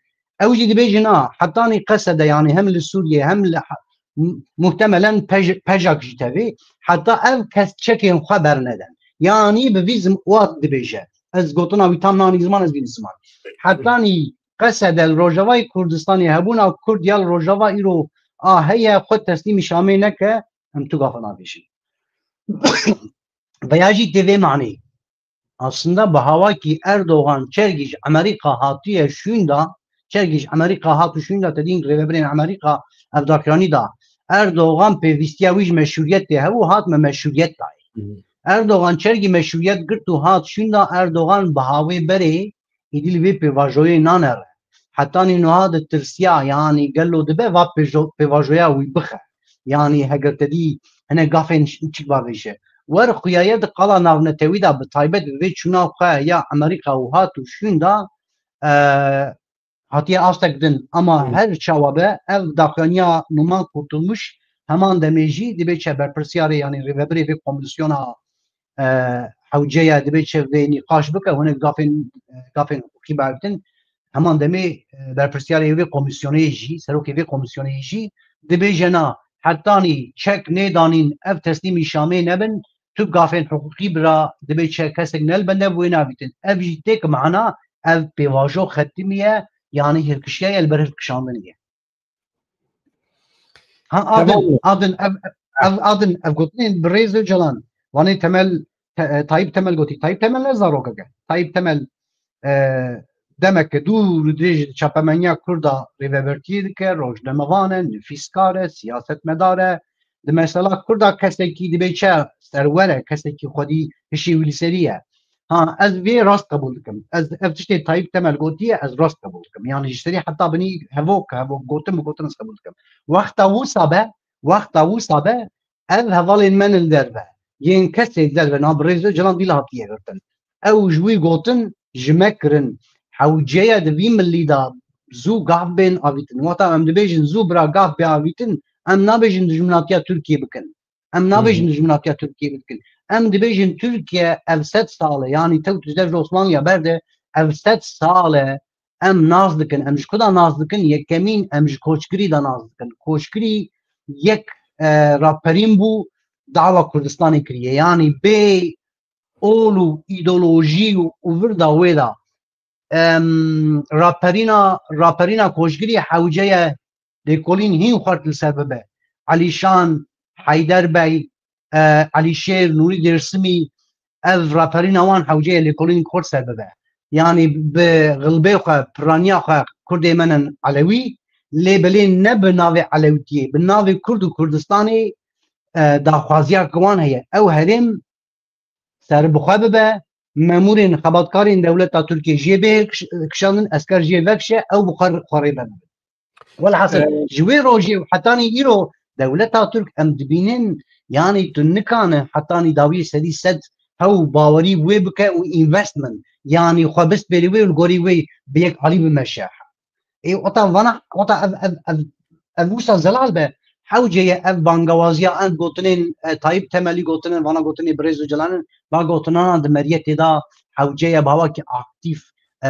[SPEAKER 2] Ew jî dibêjin a hettanî qesede yani hem li Sûriye hem li muhtemelen pejak jî tevê heta ev kes çekên xwe bernedin. Yani bi vî wat dibêje. Ez gotina wî tam nanî ziman ez bînim ziman. Hettanî qesede li Rojavayê Kurdistanê hebûna Kurd ya li Rojava îro a heye xwe teslîmî Şamê neke em tu gafa navêjin. Veya jî tevê manî. Aslında bu havaki Erdoğan çergiş Amerika hatiye şunda çergiş Amerika hatu şunda dediğin revebrin Amerika evdakrani da Erdoğan pevîstiya wî meşruiyet de hevu hat me meşruiyet da. Erdoğan çergi meşruiyet girtu hat şunda Erdoğan bahawe bere idil ve pevajoye naner. Hatta ni nuha de tirsiya yani gello dibe va pevajoya wî bixe. Yani heger tedî hene gafen çik bavêje. ور خویایه د قلا ناونتوی دا به تایبت به چونا خو یا امریکا او هاتو شوندا hatiye astekdin ama her çawabe ev daxaniya Numan Kurtulmuş heman demêjî dibe çe berpirsiyarê yani rêveberê vê komisyona hewceya dibe çe vê nîqaş bike hûne gafên hukukî berbitin heman demê berpirsiyarê vê komisyonê jî serokê vê komisyonê jî dibêje na hettanî çek nêdanîn ev teslîmî Şamê nebin tu gafên hukukî bira dibe çe kesek nelbende wê nabîtin ev jî têk mana ev pêvajo xetimiye yani hirkişiye el ber hirkişandiniye. Ha adın ev gotin birêz Öcalan vanê temel Tayyip Temel gotî Tayyip Temel ne zarokeke Tayyip Temel demek ki dûr dirêj çapemeniya Kurda rêvebertiyê dike rojnamevan e nifîskar e siyasetmedar e di mesela Kurda kesekî dibe çe serwer e kesekî xwedî hişî wî li serî ye. Ha ez vê rast qebûl dikim. Ez ev tiştê Tayyip Temel gotiye ez rast qebûl dikim. Yani ji serî heta binî hevok gotin ez qebûl dikim. Wexta wisa be ev hevalên me li derve. Yên kesê derve na bi rêz Öcalan dîl hatiye girtin. Ew ji wî gotin ji me kirin. Hewceya di vî millî da zû gav bên avîtin. Wata em dibêjin zû bira gav bê avîtin em nabêjin dijminatiya Tirkiye bikin. Em nabêjin dijminatiya Tirkiye bikin. Em dibêjin Tirkiye ev 100 sal e yani tew tu dev Osmaniya berde ev 100 sal e em naz dikin. Em ji ku da naz dikin yekemîn em ji koçgirî da naz dikin. Koçgirî yek راپرین بو دعوا کردستانی کریه یعنی بی اولو ایدولوژی و وردا ویدا راپرینا کوشگری حوجه لیکولین هین خورد لسببه علی شان حیدر بی علی شیر نوری درسمی اف راپرینا وان حوجه لیکولین خورد سببه یعنی به غلبه خواه پرانیا خواه کرده منن علوی لیبلین نه به ناو علویتیه به ناو کرد و کردستانی داخوازیا کوان هیه او هرم سر بخواه ببه مامورین خباتکارین دولت ترکیه جیه به کشاندن اسکر جیه وکشه او بخار خواره ببه والحاصل جوی روجی حتانی ایرو دولت ترک ام دبینن یعنی تنکانه حتانی داوی سدی سد هاو باوری وی بکه و اینوستمنت یعنی خواه بست بری وی و گوری وی بیک علی بمشه ای اوتا وانا اوتا اف وسا زلال به حوجه اف بانگوازیا ان گوتنین تایب تملی گوتنین وانا گوتنی برزو جلانن با گوتنان د مریت دا حوجه باوا کی اکتیف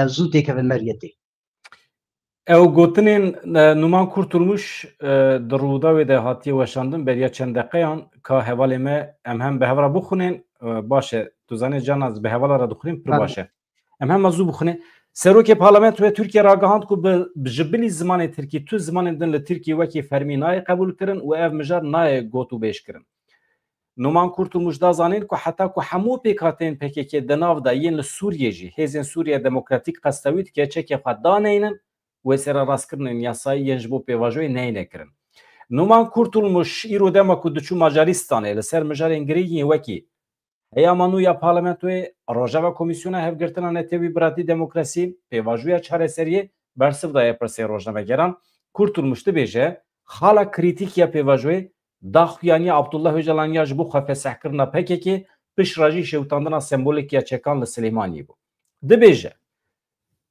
[SPEAKER 2] زوته که مریتی
[SPEAKER 1] او گوتنین نومان kurtulmuş درودا و دهاتی وشاندن بریا چند دقیقه که حوالی ما هم به حوالا بخونین باشه دوزانه جان از به حوالا را دخونین پر باشه هم مزو بخونه سروک پارلمنت و ترکیه را گهاند کو به جبلی زمان ترکیه تو زمان دن ل ترکیه وکی فرمی نای قبول کرن و اف مجار نای گوتو بیش کرن نومان kurtulmuş da zanین کو حتی کو همو پیکاتین پکیک دناو دا ین سوریه جی هزین سوریه دموکراتیک قستویت که چک خدانینن و سر راست کردن یاسایی یجبو پیواژوی نه کردن نومان kurtulmuş ایرو دما کو دچو ماجاریستان ال سر مجار انگریزی وکی هیامانو یا پارلمنتوی روجاوا کمیسیون هف گرتنا نتوی براتی دموکراسی پیواژوی چاره سریه برسف دای پرسی روجنامه گران kurtulmuştu beje hala kritik ya پیواژوی داخویانی عبدالله öcalan ya bu xafesah کرنا پککی پشراجی شوتاندنا سمبولیک یا چکان ل سلیمانی بو د beje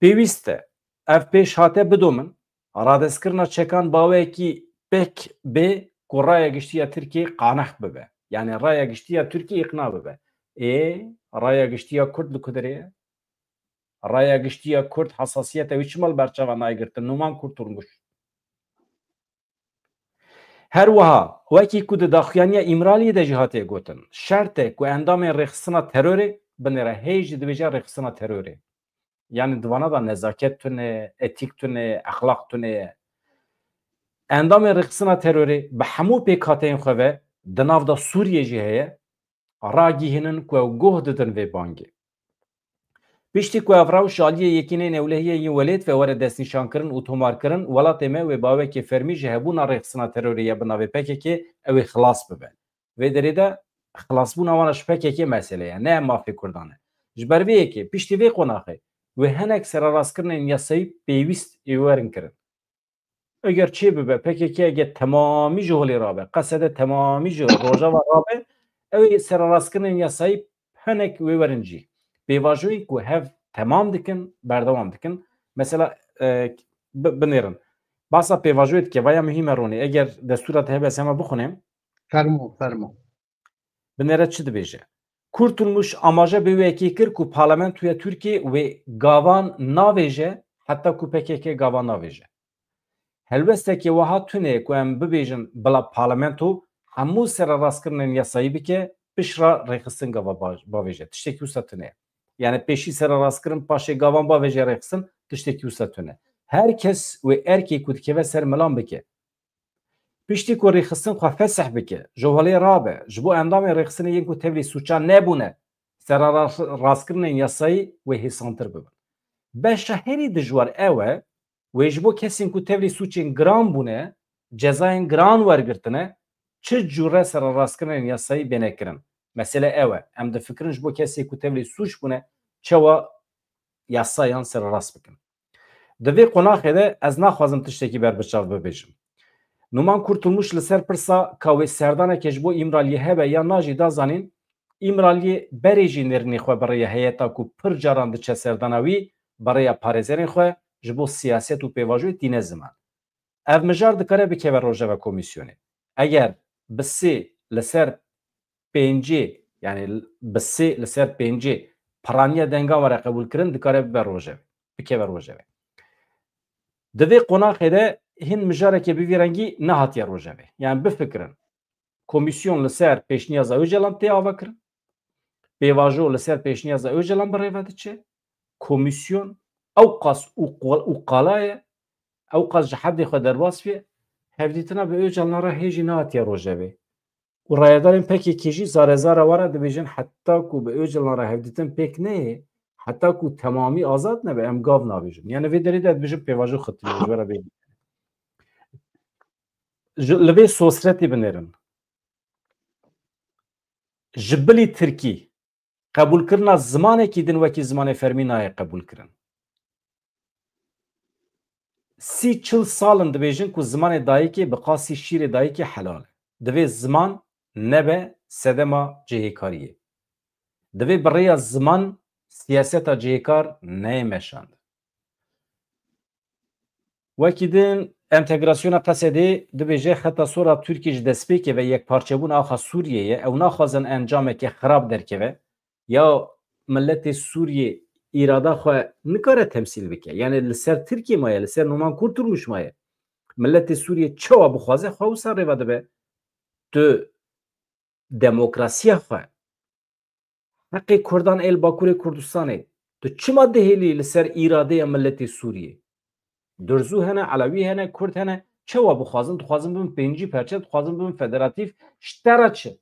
[SPEAKER 1] پیوسته اف پیش هاته بدومن رادس کرنا چکان باوی کی پک به قرای گشتیا ترکیه قانح ببه yani raya giştiya Türkiye ikna bebe raya giştiya Kürt lukuderiye raya giştiya Kürt hassasiyete viçmal berçava naygirtin numan kurtulmuş her waha weki ku de daxyaniya imraliye de cihatiye gotin şerte ku endamê rexistina terörê binêre hêj dibêje rexistina terörê yani divana da nezaket tune etik tune axlaq tune endamê rexistina terörê bi hemû pêkhateyên xwe ve di nav da Sûriye jî heye ragihinin ku ew goh didin vê bangê piştî ku ev rewş aliyê yekînê newlehiyê yên welêt ve were destnîşankirin û tomarkirin welatê me wê bawekê fermî ji hebûna rêxistina terorê ya bi navê PKK ew ê xilas bibe vê derê de xilasbûna wan ji PKK mesele ye ne em mafê Kurdan e ji ber vê yekê piştî vê qonaxê wê hinek serarastkirinên yasayî pêwîst ê werin kirin eger çê bibe PKK ege temamî ji holê rabe qesede temamî ji rojava rabe ew ê serarastkirinên yasayî hinek wê werin cî پیواژوی کو هف تمام دکن بردوام دکن مثلا بنیرن باسا پیواژویت که ویا مهمه رونی اگر دستورات هبه سما بخونیم
[SPEAKER 2] فرمو
[SPEAKER 1] بنیره چی دبیجه kurtulmuş amaja bir veki kir ku parlamentoya Türkiye ve gavan naveje hatta ku PKK gavan naveje helbeste ki waha tune ku em bibêjin bala parlamento hemû serarastkirinin yasayî bike pişra rêxistin gava bavêje tiştekî wisa tune yani peşî serarastkirin paşê gavan bavêje rêxistin tiştekî wisa tune herkes ve erkek ku dikeve ser milan bike piştî ku rêxistin xwe fesih bike ji holê rabe ji bo endamê rêxistinê yên ku tevlî sûça nebûne serarastkirinên yasayî wê hêsantir bibin beşa herî dijwar ew e wê ji bo kesên ku tevlî sûçên giran bûne cezayên giran wergirtine çi cure serarastkirinên yasayî bênekirin mesele ew e em difikirin ji bo kesê ku tevlî sûç bûne çawa yasayan serarast bikin di vê qonaxê de ez naxwazim tiştekî berbiçav bibêjim numan kurtulmuş li ser pirsa ka wê serdanekê ji bo îmraliyê hebe ya najî da zanîn îmraliyê berê jî nêrînê xwe birêya heyeta ku pir caran diçe serdana wî birêya parêzerên xwe ji bo siyaset û pêvajoyê tîne ziman ev mijar dikare bikeve rojeva komîsyonê eger bi sê li ser pêncê yani bi sê li ser pêncê piraniya dengan were qebûl kirin dikare bibe rojevê bikeve rojevê di vê qonaxê de hin mijarekê bi vî rengî nehatiye rojevê yani bifikirin komisyon li ser pêşniyaza Öcalan tê ava kirin. Pêvajo li ser pêşniyaza Öcalan birêve diçe. Komisyon ew qas û qalaye ew qas ji hedê xwe derbas bê hevdîtina bi Öcalan re hêjî nehatiye rojevê. û rayedarên pekekî jî zarezara were dibêjin heta ku bi Öcalan re hevdîtin pêk neyê heta ku temamî azad nebe em gav nabêjin. Yani vê derê de dibêjin pêvajo xetiriye ji were bê. Li vê sosretê binêrin. Ji bilî Tirkî qebûlkirina zimanekî din wekî zimanê fermî nayê qebûlkirin. 30-40 salin dibêjin ku zimanê dayîkê bi qasî şîrê dayîkê helal e. Divê ziman nebe sedema cihêkariyê. Divê bi rêya ziman siyaseta cihêkar neyê meşand. Wekî din entegrasyona Qesedê dibêje xeta sora Tirkiye ji destpêkê ve yekparçebûna axa Sûriyeyê ew naxwazin encameke xirab derkeve ya milletê Sûriye îrada xwe nikare temsîl bike. Yani li ser Tirkiye maye, li ser Numan Kurtulmuş maye. Milletê Sûriye çawa bixwaze xwe wisa rêve dibe. Tu demokrasiya xwe heqê Kurdan êl Bakurê Kurdistanê tu çima dihêlî li ser îradeya milletê Sûriye? Durzû hene, Elewî hene, Kurd hene, çawa bixwazin? Dixwazin bibin pêncî perçe, dixwazin bibin federatîv, ji te re çi?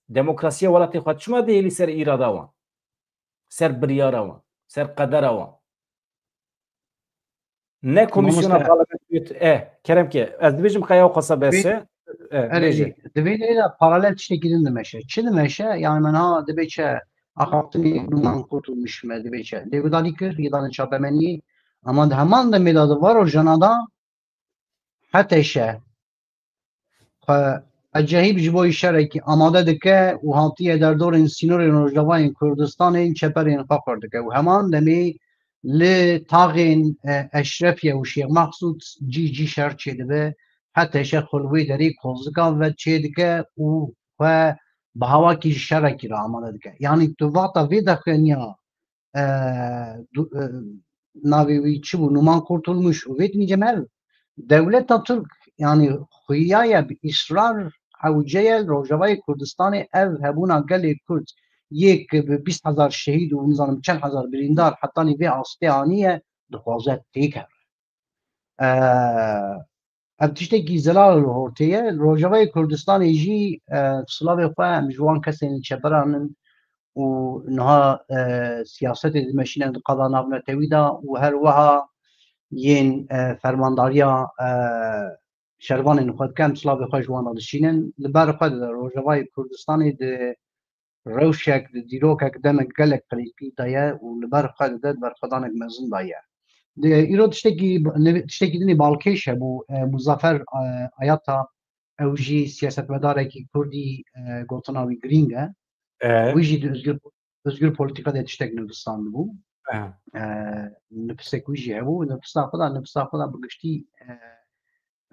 [SPEAKER 1] Demokrasiya welatê xwe çima dihêlî ser îrada wan? Ser biryara wan, ser qedera wan. Ne komisyona parlamentiyê kerem ki ez dibêjim xeya qasa bese
[SPEAKER 2] Divê de paralel tiştekî din dimeşe. Çi dimeşe? Yani mena dibe çe axaftinê Numan Kurtulmuş me dibe çe. Lêvîdanî kir, yêdanê çapemeniyê ama di heman demê de var o jana hete şe xwe ecehîb ji bo îşerekî amade dike û hatiye derdorên sînorên Rojavayên Kurdistanê çeperên xwe xwar dike û heman demê li taxên Eşrefiye û Şêx Mexsûd cî şer çê dibe hete şe xulwê derê kozikan ve çê dike û xwe bi hewakî ji şerekî re amade dike. Yani tu vata vê dexweniya navê wî çi bû Numan Kurtulmuş û vê dimîcem hev Devleta Türk yani xuyaye bi îsrar hewceye Rojavayê Kurdistanê ev hebûna gelê Kurd yek bi 20,000 şehîd û nizanim çend hezar birîndar hetanî vê astê aniye dixwaze têk heve. Ev tiştekî zelal li horteye Rojavayê Kurdistanê jî silavê xwe em ji wan kesên çeperan û niha siyasetê dimeşîne di qada navnetewî da û her wiha yên fermandariya şervanên xwe dikin silavê xwe ji wan re dişînin li ber xwe de Rojavayê Kurdistanê di rewşek di dîrokek demek gelek qirîqî daye û li ber xwe de berxwedanek mezin daye. Îro tiştekî dinê balkêş hebû Muzaffer Ayata ew jî siyasetmedarekî Kurdî gotina wî girîng e. Wî jî di özgür polîtika de tiştek nivîsand bû. Nifisek wî jî hebû nifisa xwe da bi giştî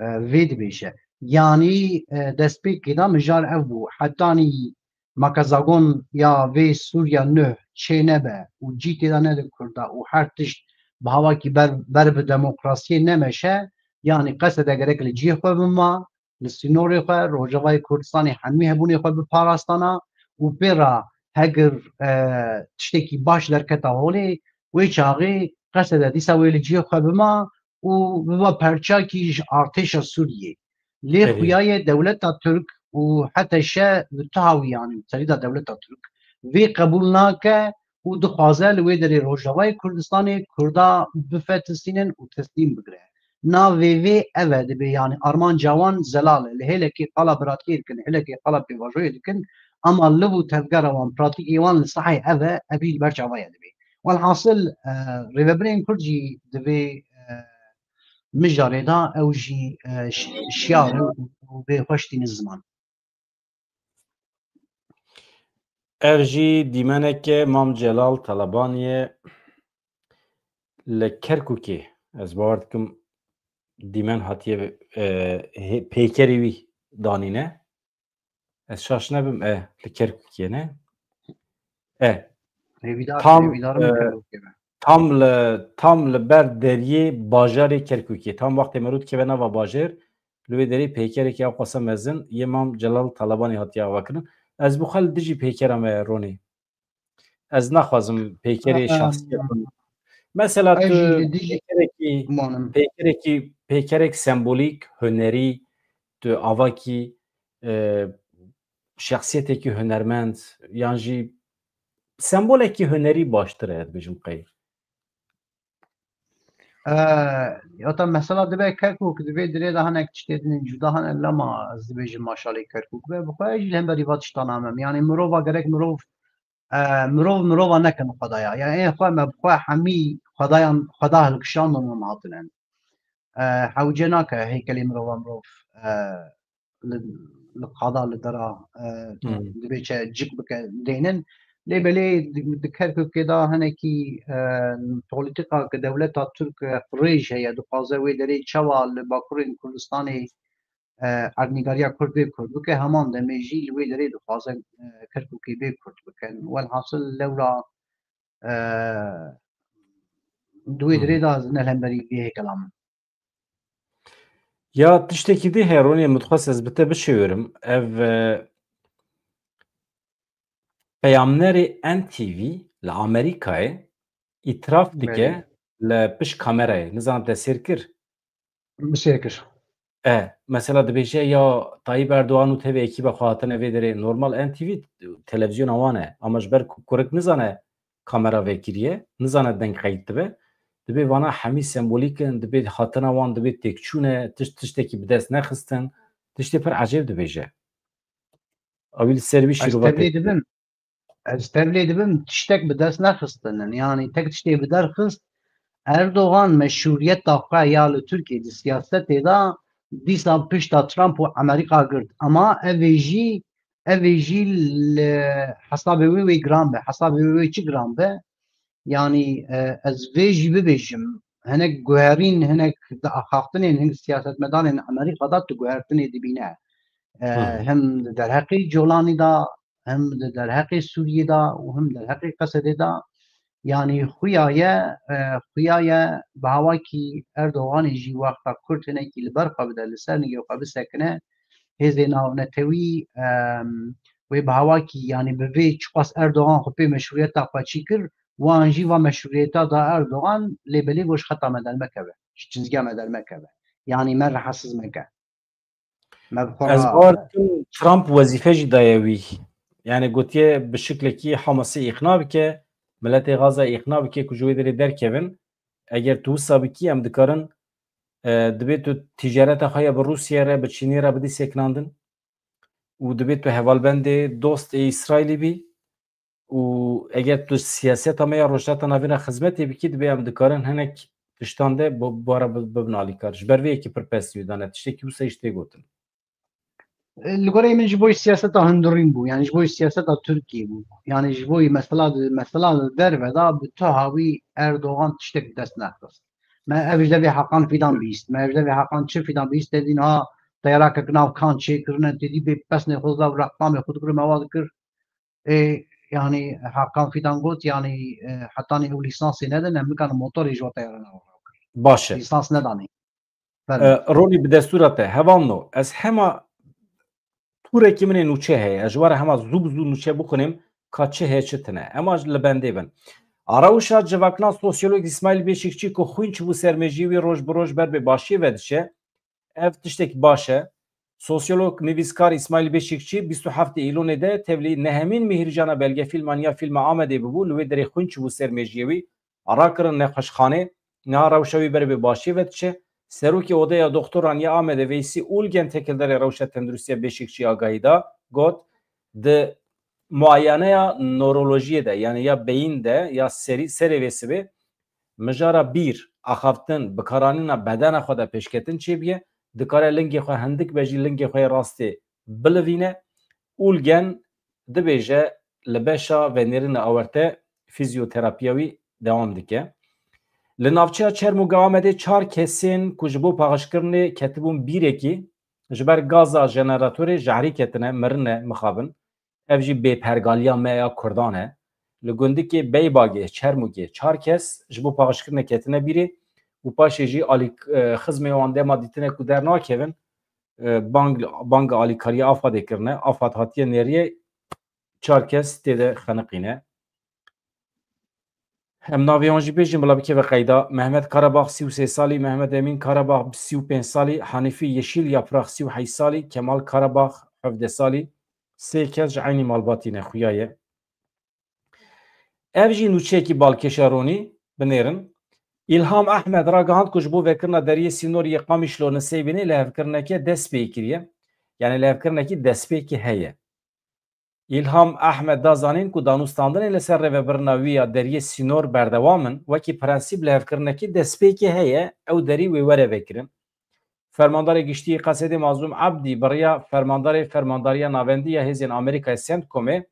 [SPEAKER 2] vê dibêje. Yanî destpêkê da mijar ev bû hetanî makazagon ya vê Sûriya nû çê nebe û cî têda nede Kurda û her tişt bi hewakî ber bi demokrasiyê nemeşe yanî qesede gerek li cihê xwe bima li sînorê xwe Rojavayê Kurdistanê hemî hebûnê xwe biparastana û pêra hegir tiştekî baş derketa holê wê çaxê qesede dîsa wê li cihê xwe bima û biba perçakî ji artêşa Sûriyê. Lê xuyayê Dewleta Türk û hete şe bi tahawî yanî serîda Dewleta Türk vê qebûl nake û dixwaze li wê derê Rojavayê Kurdistanê Kurda bifetisînin û teslîm bigire. Navê vê ev e dibe yani armanca wan zelal e. Li hêlekê qala biratiyê dikin, hêlekê qala pêvajoyê dikin ama li bû tevgera wan pratikê wan li sahê ev e evî li ber çavaya dibe. Welhasıl rêveberên Kurd jî divê mijarê da ew jî şiar û bê xweş tînin ziman.
[SPEAKER 1] Ev jî dîmeneke Mam Celal Talabaniye li Kerkûkê ez bawer dikim dîmen hatiye pêkerê wî danîne. Ez şaş nebim li Kerkûkê ne? Tam li ber deriyê bajarê Kerkûkê. Tam wextê me rû dikeve nava bajêr لوی دری پیکری که قسم ازن یمام جلال طالبانی هاتیا وکرن از بخال دیجی پیکرم رونی از نخوازم پیکری شخصیت مثلا تو
[SPEAKER 2] اجی لدیجی
[SPEAKER 1] پیکرکی
[SPEAKER 2] مانم
[SPEAKER 1] پیکرک سمبولیک هنری تو آواکی شخصیتی که هنرمند یعنی سمبولکی هنری باشتره بجم قی
[SPEAKER 2] یا تا مثلا دبی کرکوک دبی دری ده هنگ چتیدن جدا هن لما از دبی جم ماشالی کرکوک به بخواه اجی هم بری واتش تنامم یعنی مروفا گرک مروف نکن خدایا یعنی این خواه مبخواه همی خدا هلکشان نمو هاتنن حوجه ناکه هیکلی مروف لقضاء لدرا دبي جيك بك دينن لي بلي ذكرك كده هنكي بوليتيكا كدولة ترك فريج هي دقازة ويدري شوا لباكورين كردستاني أرنيغاريا كرد بكرد بك همان دمجي ويدري دقازة كركوكي بكرد بكن والحاصل لورا دوي دري دا نلهم بري بيه كلام
[SPEAKER 1] یا تشتکی دی هرونی متخصص از بته بشویرم اف پیامنری NTV لامریکای اطراف دیگه لپش کامرای نظام تاثیر کر
[SPEAKER 2] بسيركش
[SPEAKER 1] مثلا دبیشه یا طایب اردوان و تبع اکیب خواهتن ویدره نورمال NTV تلویزیون آوانه اما جبر کرک نزانه کامرا وکریه نزانه دنگ قید تبه دبی وانا همی سمبولیکن دبی خاطر وان دبی تکچونه تشتکی بدست نخستن تشتی پر عجیب دبیجه اویل سروی شروعاتی
[SPEAKER 2] استبلي دبم تشتك بدرس نخستن يعني تك تشتي بدرس Erdoğan meşruiyet daqqa ya li Türkiye di siyasetê da dîsa pişta Trump û Amerika girt ama ev jî li hesabê wê giran be hesabê wê çi giran be yani ez vê jî bibêjim hinek guherîn hinek di axaftinên hinek siyasetmedanên Amerîkada tu guhertinê dibîne hem di derheqê Colanî da hem di derheqê Sûriyê da û hem derheqê Qesedê da yani xuyaye bahawaki Erdoğan jî wexta Kurd hinekî li ber xwe bide li ser nigê xwe bisekine hêzên navnetewî wê bahawakî yani bi vê çiqas Erdoğan xwe pê meşruiyeta xwe çî kir wan jî va meşruiyeta da Erdoğan lêbelê goş xeta me dermekeve ji çizgiya me dermekeve yani me rehesiz meke
[SPEAKER 1] ez barkim Trump wezîfe jî daye wî yani gotiye bi şiklekî Hamasê îxna bike ملت غازه اقناع بکه که جوی داری درکبن اگر تو سابقی هم دکارن دبی تو تجارت خواهی به روسیه را به چینی را بدی سکناندن و دبی تو حوالبند دوست اسرائیلی بی و اگر تو سیاست همه یا روشت نوین خدمتی بکی دبی هم دکارن هنک تشتانده بارا ببنالی کارش بروی که پرپسیو دانه تشتی که بسه اشتی گوتن
[SPEAKER 2] Li min ji bo siyaseta hundirîn bû yani ji bo siyaseta Tirkiye bû yani ji bo mesela derve da bi tuha wî Erdoğan tiştek dest nexist me ev ji devê heqan fîdan bîst me ev ji devê heqan çi fîdan bîst tedîn ha teyarake nav kan çêkirine tedî bê pesnê xwe da rextamê xwe dikir me wa dikir yani heqan fîdan got yani hetanê ew lîsansê nedin em bikanin motorê ji we teyarana
[SPEAKER 1] باشه
[SPEAKER 2] lîsans nedanî
[SPEAKER 1] رونی به دستورت هوانو از همه پورکی من نوچه هی اجوار همه زوب نوچه بکنیم که چه هی چتنه اما لبنده بن آراوشا جواکنا سوسیولوگ اسماعیل بیشکچی که خوین چه بو سرمجی و روش بروش بر به باشی ودشه اف تشتک باشه سوسیولوگ نویسکار اسماعیل بیشکچی 27 ایلون ده تبلی نهمین مهرجانا بلگه فیلمانیا فیلم آمده ببو لوی دری خوین چه بو سرمجی وی آرا کرن نخوشخانه نه آراوشاوی بر به باشی ودشه سروکی odaya doktoran ya Ahmet Veysi Ulgen tekildere Ravşet Tendrüsiye Beşikçi Agayda got de muayeneya nörolojiye de yani ya beyinde ya serivesi be mejara bir axaftin bikaranina bedena xwe de pêşketin çêbiye dikare lingê xwe hindik be jî lingê xwe rastê bilivîne Ulgen dibêje li beşa venêrina awerte fizyoterapiya wî dewam dike Li navçeya Çermûga Amedê 4 kesên ku ji bo paxişkirinê ketibûn bîrekî ji ber gaza jeneratorê ji herî ketine mirine mixabin ev jî bêpergaliya me ya Kurdan e li gundikê Beybagê Çermûgê 4 kes ji bo paxişkirinê ketine bîrê û paşê jî xizmê wan dema dîtine ku dernakevin bang alîkariya Afadê kirine. Afad hatiye nêriyê 4 kes têde xeniqîne. Em naviyan jî bêjin bila bikeve qeyda. Mehmet Karabağ 33 salî, Mehmet Emîn Karabağ 35 salî, Hanîfî Yeşîl Yaprak 38 salî, Kemal Karabağ 17 salî. Sê kes ji eynî malbatî ne xuya ye. Ev jî nûçeyekî balkêşa Ronî binêrin. İlham Ehmed ragihand ku ji bo vekirina deriyê Sînoriyê Qamişlo Nisêbînê lehevkirineke dest pê kiriye. Yani lehevkirinekî destpêkê heye. İlham Ehmed da zanîn ku danûstandinê li ser rêvebirina wî ya deriyê Sînor berdewam in, wekî prensîp lehevkirinekî destpêkê heye, ew derî wê were vekirin. Fermandarê Giştî Qesedê Mazlûm Ebdî biriya fermandariya navendî ya Hêzên Amerîkayê CENTCOMê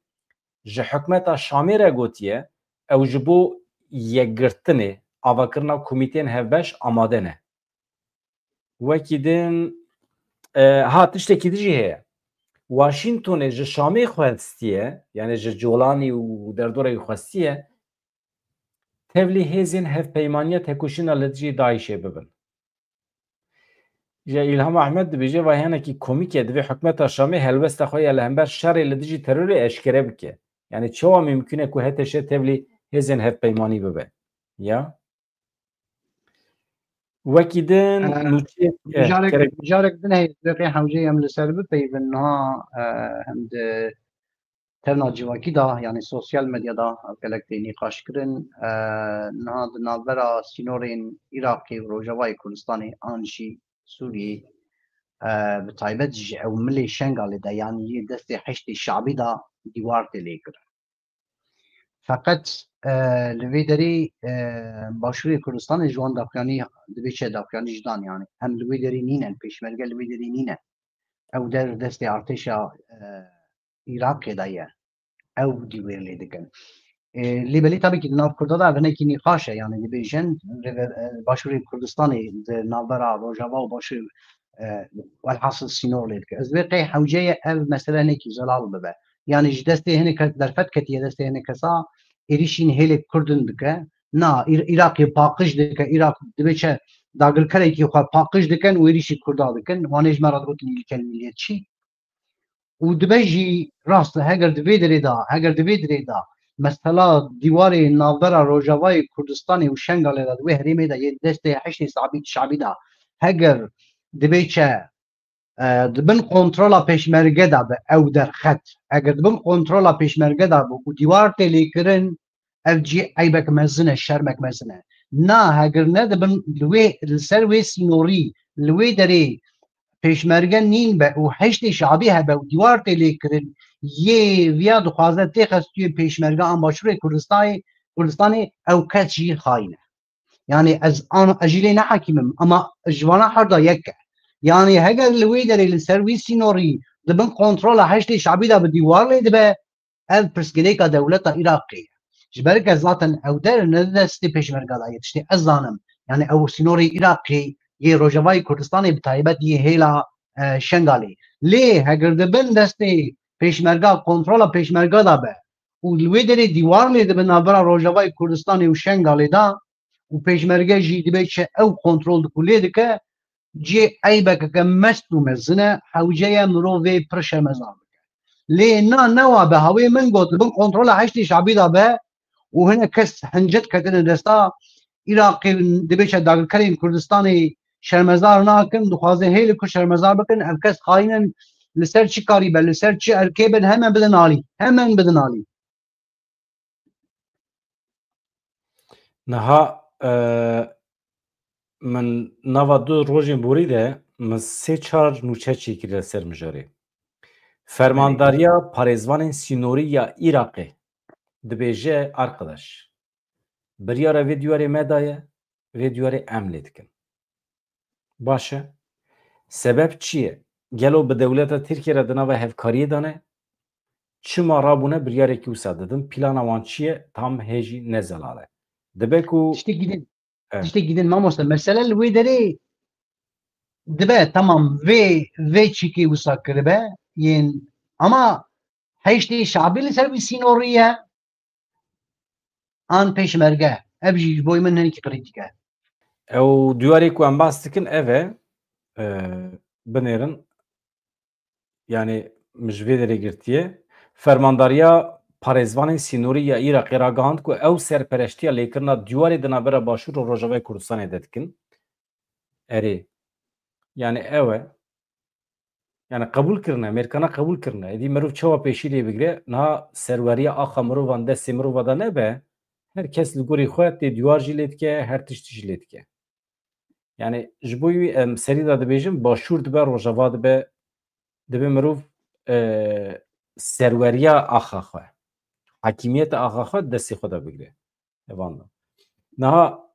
[SPEAKER 1] ji hikûmeta Şamê re gotiye ew ji bo yekgirtinê avakirina komîteyên hevbeş amade ne. Wekî din tiştekî dijî heye. Washingtonê ji Şamê xwestiye, yani ji Colanî û derdorê xwestiye tevlî hêzên hevpeymaniya tekoşîna li dijî Daişê bibin. Ya İlham Ehmed dibêje vay hinekî komîk ye divê hikûmeta Şamê helbesta xwe ya li hember şerê li dijî terorê eşkere bike. Yani çawa mümkün e ku heteşe tevlî hêzên hevpeymanî bibe. Ya wekî din nûçeyek
[SPEAKER 2] Carek din heyê hewceyê em li ser bipeyvin niha hem de tevna civakî da yani sosyal medyada gelek tê nîqaş kirin niha di navbera sînorên Iraqê û Rojavayê Kurdistanê an jî Sûriyê bi taybet ji ew milê Şengalê de yani yê destê heştê şabî da dîwar tê lêkirin. Feqet li vê derê Başûrê Kurdistanê ji wan daxuyanî divê çê daxuyanî ji dan yani hem li vê derê nîne pêşmerge li vê derê nîne ew der destê artêşa Iraqê de ye ew dîwêr lê dikin. Lêbelê tabii ki di nav Kurda da hinekî nîqaş e yani dibêjin Başûrê Kurdistanê di navbera Rojava û Başûr welhasıl Sînor lê dike. Ez vê qey hewceyê ev mesele hinekî zelal bibe. Yani ji destê hinek derfet ketiye destê hinek kesa êrişîn hêlek Kurdin dike. Na Iraqê paqij dike, Iraq dibe çe dagirkerekî xwe paqij dikin û êrişî Kurda dikin. Wanê ji me re digotin ilkel milliyetçî. û dibe jî rast heger di vê derê da heger di vê derê da mesela dîwarê navbera Rojavayê Kurdistanê û Şengalê de di wê herêmê de yê destê heştê şabî da heger dibe çe dibin kontrola pêşmerge da be ew derxet eger dibin kontrola pêşmerge da û dîwar tê lêkirin ev cî eybek mezin e şermek mezin e. Na heger ne dibin li ser wê sînorî li wê derê pêşmerge nîn be û heştê şabî hebe û dîwar tê lêkirin yê viya dixwaze tê xestûyê pêşmerge an Başûrê Kurdistanê ew kes jî xayîn e. Yani ez jî lê nehekîmim ama ji wana her da yek e. Yani heger li wê derê li ser wî sînorî dibin kontrola heştê şabî da bi dîwar lê dibe ev pirsgirêka dewleta Iraqê ye. Ji ber ke zaten ew der ne destê pêşmerge da ye tiştê ez zanim yani ew sînorê Iraqê yê Rojavayê Kurdistanê bi taybet yê hêla Şengalê. Lê heger dibin destê pêşmerga kontrola pêşmerga da be û li wê derê dîwar lê dibin navbera Rojavayê Kurdistanê û Şengalê da û pêşmerge jî dibe çe ew kontrol dike û lê dike cê eybekeke mest û mezin e hewceye mirovê pir şermezar bike. Lê na newa be hawê min got dibin kontrola heştê şabî da be û hinek kes hincet ketine desta Iraqê dibe çe dagirkerên Kurdistanê şermezar nakin dixwaze hêlê ku şermezar bikin ev kes xayînin li ser çi karî be li ser çi erkê bin hemen bidin alî hemen bidin alî.
[SPEAKER 1] Niha min nava du rojên borî de min sê çar nûçe çêkir li ser mijarê. Fermandariya parêzvanên Sînorî ya Iraqê dibêje arkadaş biryara vê dîwarê me daye vê dîwarê em lê dikin. Baş e? Sebep çi ye? Gelo bi dewleta Tirkiye re di nava hevkariyê de ne? Çima rabûne biryarekî wisa didin plana wan çi ye tam hêjî ne zelal e. Dibe ku
[SPEAKER 2] tiştê gidin mamoste mesele li wê derê dibe tamam vê çîkê wisa kiribe yên ama heştê şabî li ser wî sînorî ye an pêşmerge ev jî ji boî min hinekî qirîtik e.
[SPEAKER 1] Ew dîwarê ku em bas dikin ev e binêrin yani mjvê girtiye fermandariya parêzvanên Sînorî ya Iraqê ragihand ku ew serperestiya lêkirina dîwarê di navbera Başûr û Rojavayê Kurdistanê de dikin. Erê yani ew e yani qebûl kirine Mêrikana qebûl kirine êdî mirov çawa pêşî lê bigire niha serweriya axa mirovan destê mirova de nebe her kes li gorî xwe tê dîwar jî lê dike her tiştî jî lê dike. Yani ji bo wî em serî de dibêjin Başûr dibe Rojava dibe mirov serweriya axa xwe hakîmiyeta axa xwe destê xwe de bigire. Evan da. Niha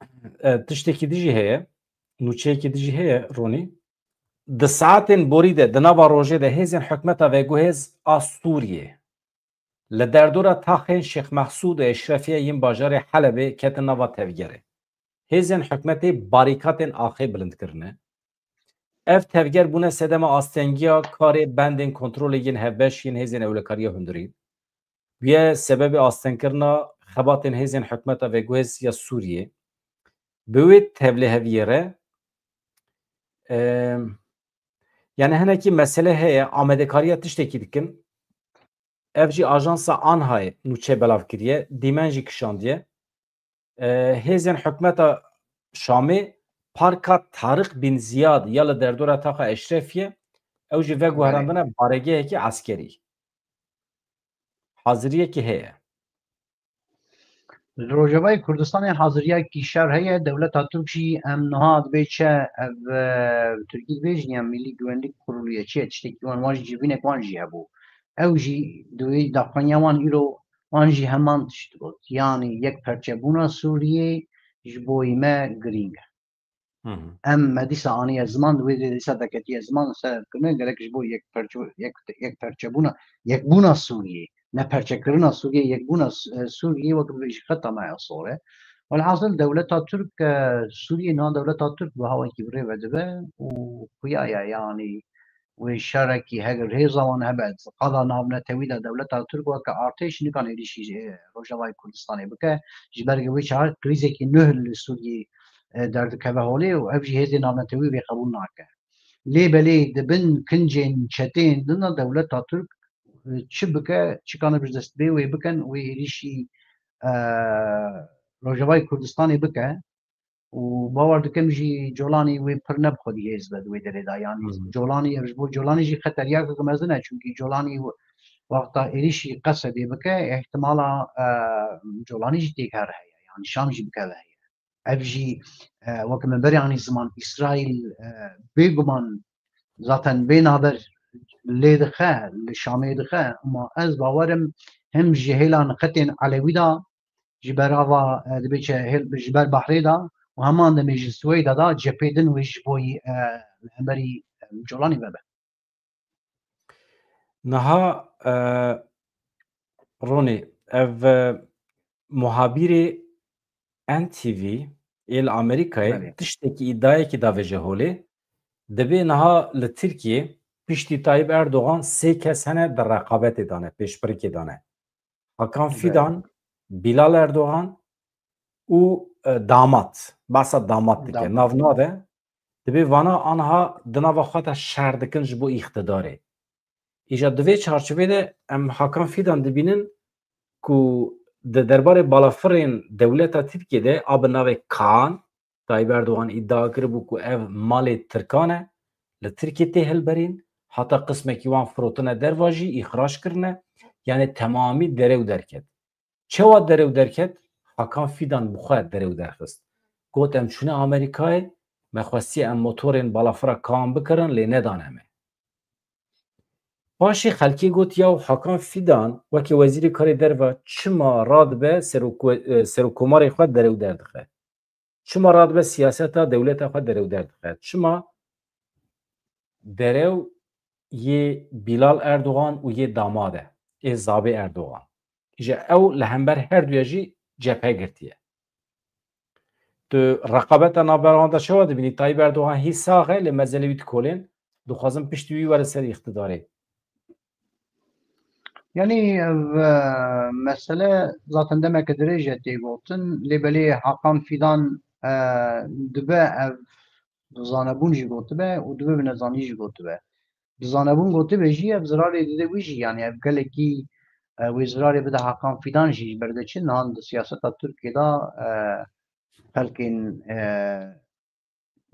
[SPEAKER 1] tiştekî dijî heye nûçeyekî dijî heye Ronî di saetên borî de di nava rojê de hêzên hikûmeta veguhêz a Sûriyê li derdora taxên Şêx Mehsûd Eşrefiye yên bajarê Helebê ketin nava tevgerê. Hêzên hikûmetê barîkatên axê bilind kirine. Ev tevger bûne sedema astengiya karê bendên kontrolê yên hevbeş yên hêzên ewlekariya hundirî. Bûye sebebê astenkirina xebatên hêzên hikûmeta veguhêz ya Sûriyê. Bi wê tevliheviyê re yani hinekî mesele heye amedekariya tiştekî dikin. Ev jî ajansa Anhayê nûçe belav kiriye, dîmen jî kişandiye. Hêzên hikûmeta Şamê parka Tarık Bin Ziyad ya li derdora taxa Eşrefiye ew jî veguherandine baregehekî eskerî. Haziriyekî heye.
[SPEAKER 2] Rojavayê Kurdistanê haziriyekî şer heye dewleta Türk jî em niha dibê çi ev Tirkî dibêjin ya Millî Güvenlik Kuruluya çi ye tiştekî wan jî civînek wan jî hebû. Ew jî di wê daxuyaniya wan îro wan jî heman tişt got. Yani yek perçebûna Sûriyê ji bo me girîng e. Em me dîsa aniye ziman di wê de dîsa deketiye ziman serkirine gerek ji bo yekbûna Sûriyê ne perçekirina Sûriyê yekbûna Sûriyê wek ji xeta me esor e. Velhasıl devleta Türk Sûriyê niha devleta Türk bi hawekî birê ve dibe û xuya ye yani wê şerekî heger hêza wan hebe qada navnetewî de devleta Türk weke artêş nikan êrişî Rojavayê Kurdistanê bike ji ber wê çar krîzekî nûh li Sûriyê derdikeve holê û ev jî hêzên navnetewî vê qebûl nake. Lê belê dibin kincên çetên dina devleta Türk çi bike çikane bi dest bê wê bikin wê êrişî Rojavayê Kurdistanê bike û bawer dikim jî colanî wê pir nebixwedî hêz be di wê derê de yani colanî ev ji bo colanî jî xeteriyek mezin e çünkü colanî wexta êrişî Qesedê bike ihtimala colanî jî têk here heye yani Şam jî bikeve heye. Ev jî wek min beryanî ziman İsraîl bêguman zaten bê naber lê dixe li Şamê dixe ama ez bawerim him ji hêla xetên Elewî da ji ber ava dibê çi ji ber Behrê da û heman demê ji Swêda da cephê din wê ji bo li hemberî colanî vebe.
[SPEAKER 1] Niha Ronî ev muhabîrê NTV êl Amerîkayê tiştekî îddiayekî da veje holê dibe niha li Tirkiye piştî Tayyip Erdogan sê kes hene di reqabetê dane pêşbirikê dane. Hakan Fidan, Bilal Erdogan û damat. Basa damat dike. Nav nade dibe vana anha di nava xwe de şer dikin ji bo îxtidarê. Îja di vê çarçovê de em Hakan Fidan dibînin ku di derbarê balafirên dewleta Tirkiyeyê a bi navê Kaan Tayyip Erdogan îdia kiribû ku ev malê Tirkan e li Tirkiye tê hilberîn heta qismekî wan firotine derva jî îxraç kirine yani temamî derew derket. Çawa derew derket? Hakan Fidan bi xwe derew derxist. Got em çûne Amerîkayê me xwestiye em motorên balafira Kaan bikirin lê nedane me. Paşê xelkê got yaw Hakan Fidan wekî wezîrê karê derve çima radibe serokkomarê xwe derew derdixe. Çima radibe siyaseta dewleta xwe derew derdixe. Çima derew yê Bilal Erdogan û yê damad e ê Zabê Erdogan. Ji ew li hember her duya jî cephe girtiye. Tu reqabeta navberawan de şewa dibînî Tayyip Erdogan hî sax e lê mezelê wî dikolên dixwazin piştî wî were ser îxtidarê.
[SPEAKER 2] Yani mesele zaten demek ki dirêj tê gotin lê belê Hakan Fidan dibe ev zanebûn jî gotibe û dibe bi nezanî jî gotibe. بزانبون گوته بجی اف زراری دیده ویجی یعنی اف گلکی وی زراری بده حقان فیدان جی برده چه نان ده سیاست ترکیه دا بلکن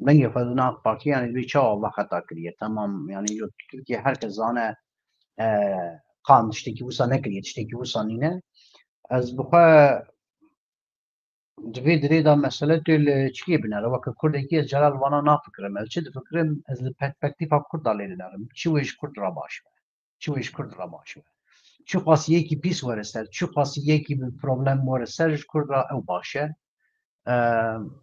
[SPEAKER 2] من يفضلنا بارتي يعني بيشا والله خطا كريه تمام يعني جو تركيا هركز زانه قام تشتكي وصا نكريه تشتكي وصا نينه از بخوا دبي دريدا مسألة الشيء بنا وقت كردكي جلال وانا نافكرم الشيء فكرم از البرسبكتيف كرد عليه نارم شو ايش كرد رباش شو ايش كرد رباش شو قاسيه كي بيس ورسر شو قاسيه كي بالبروبلم ورسر كرد او باشه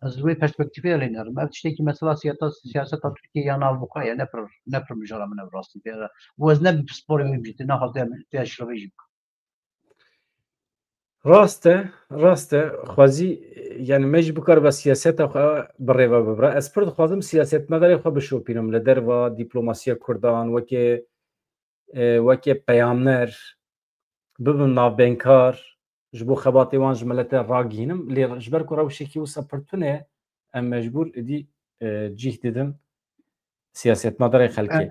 [SPEAKER 2] از روی پرسپکتیوی لینرم اف تشتکی مثلا سیاست ترکیه یا نالبوقا نپر مجرا من راستی بیاره و از نبی سپوری میبیتی نه حال دیش رو بیجیم
[SPEAKER 1] راسته خوازی یعنی مج بکار با سیاست خو بریوا ببره اسپرد خوازم سیاست مداری خو بشوپینم لدر و دیپلماسی کردان وکی پیامنر ببن نابنکار جبو خباتی وان جملت راگینم لی جبر کو روشکی و سپرتونه ام مجبور ادی جیه دیدم سیاست مداری خلکی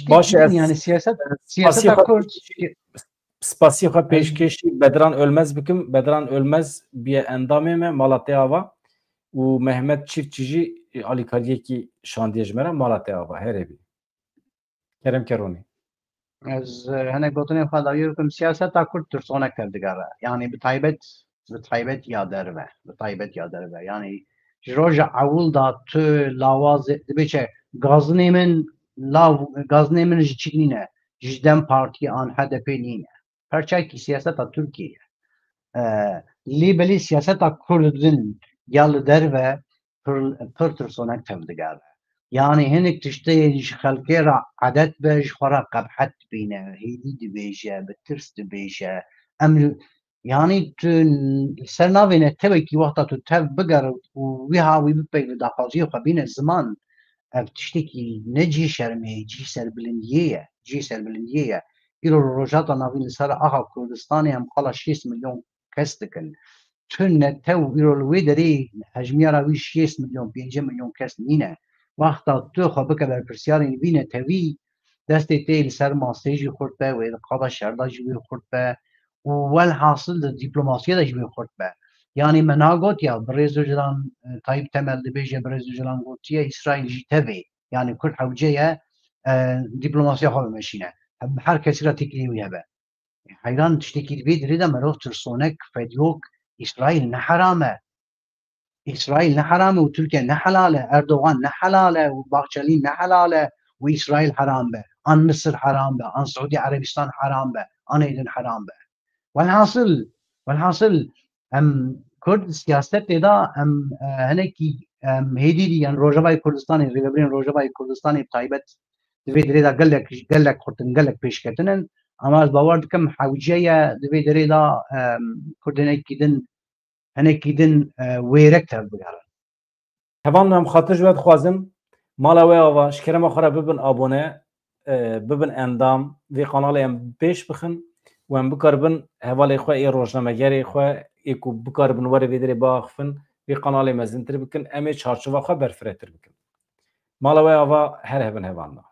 [SPEAKER 2] باشه yani siyaset kurd
[SPEAKER 1] spasiye xwe pêşkêşî Bedran Ölmez bikim Bedran Ölmez biye endamê me Malatya ava û Mehmet Çiftçi jî alîkariyekî şandiye ji me re Malatya ava herê bî Kerem Keronî
[SPEAKER 2] ez hene gotinê xwe dawî bikim siyaseta kurd tirsonek tevdigere yani bi taybet ya derve yani ji roja ewil da tu lawazê dibe gazinê min ji çi nîne ji Dem Partî an HDP nîne perçekî siyaseta Tirkiye lê belê siyaseta Kurdin ya li derve pir tirsonek tevdigere yani hinek tişteyê ji xelkê re edet be ji xwe re qebhet dibîne hêdî dibêje bi tirs dibêje em yani tu ser navêne tevekî wexta tu tev bigere û wî hawî bipey li daxwaziyê xwe bîne ziman ev tiştekî ne cî şermê cî serbilindiyê ye îro rojata navî li ser axa Kurdistanê em qala 6 milyon kes dikin tu netew îro li wê derê hejmiyara wî 6 milyon 5 milyon kes nîne wexta tu xwe bike berpirsiyarên vî netewî destê tê li ser masê jî xurt be wê li qada şerda jî wê xurt be û welhasıl di dîplomasiyê de jî wê xurt be yani me nagotiya bi rêz Öcalan Tayyip Temel dibêje bi rêz Öcalan gotiye İsraîl jî tevê yani Kurd hewce ye dîplomasiya xwe bimeşîne her kesî re têkilî wî hebe heyran tiştekî divê dirê de merov tirsonek fedyok İsraîl ne herame û Tirkiye ne helal e Erdogan ne helal e û Baxçelî ne helal e û İsraîl heram be an Misir heram be an Suudi Erebistan heram be an êdin heram be welhasıl em Kurd siyasetê da em hinekî hêdî dî yani Rojavayê Kurdistanê rêveberên Rojavayê Kurdistanê taybet divê derê de gelek xurtin gelek pêşketinin ama ez bawer dikim hewce ye divê derê da Kurd hinekî din wêrek tev bigere
[SPEAKER 1] hevan em xatir ji we dixwazim mala wê ava ji kerema xwe re bibin abone bibin endam vê kanalê em pêş bixin û em bikaribin hevalê xwe ê rojnamegerê xwe ê ku bikaribin were vê derê biaxivin vê kanalê mezintir bikin em ê çarçova xwe berfirehtir bikin mala wê ava her hevin hevan da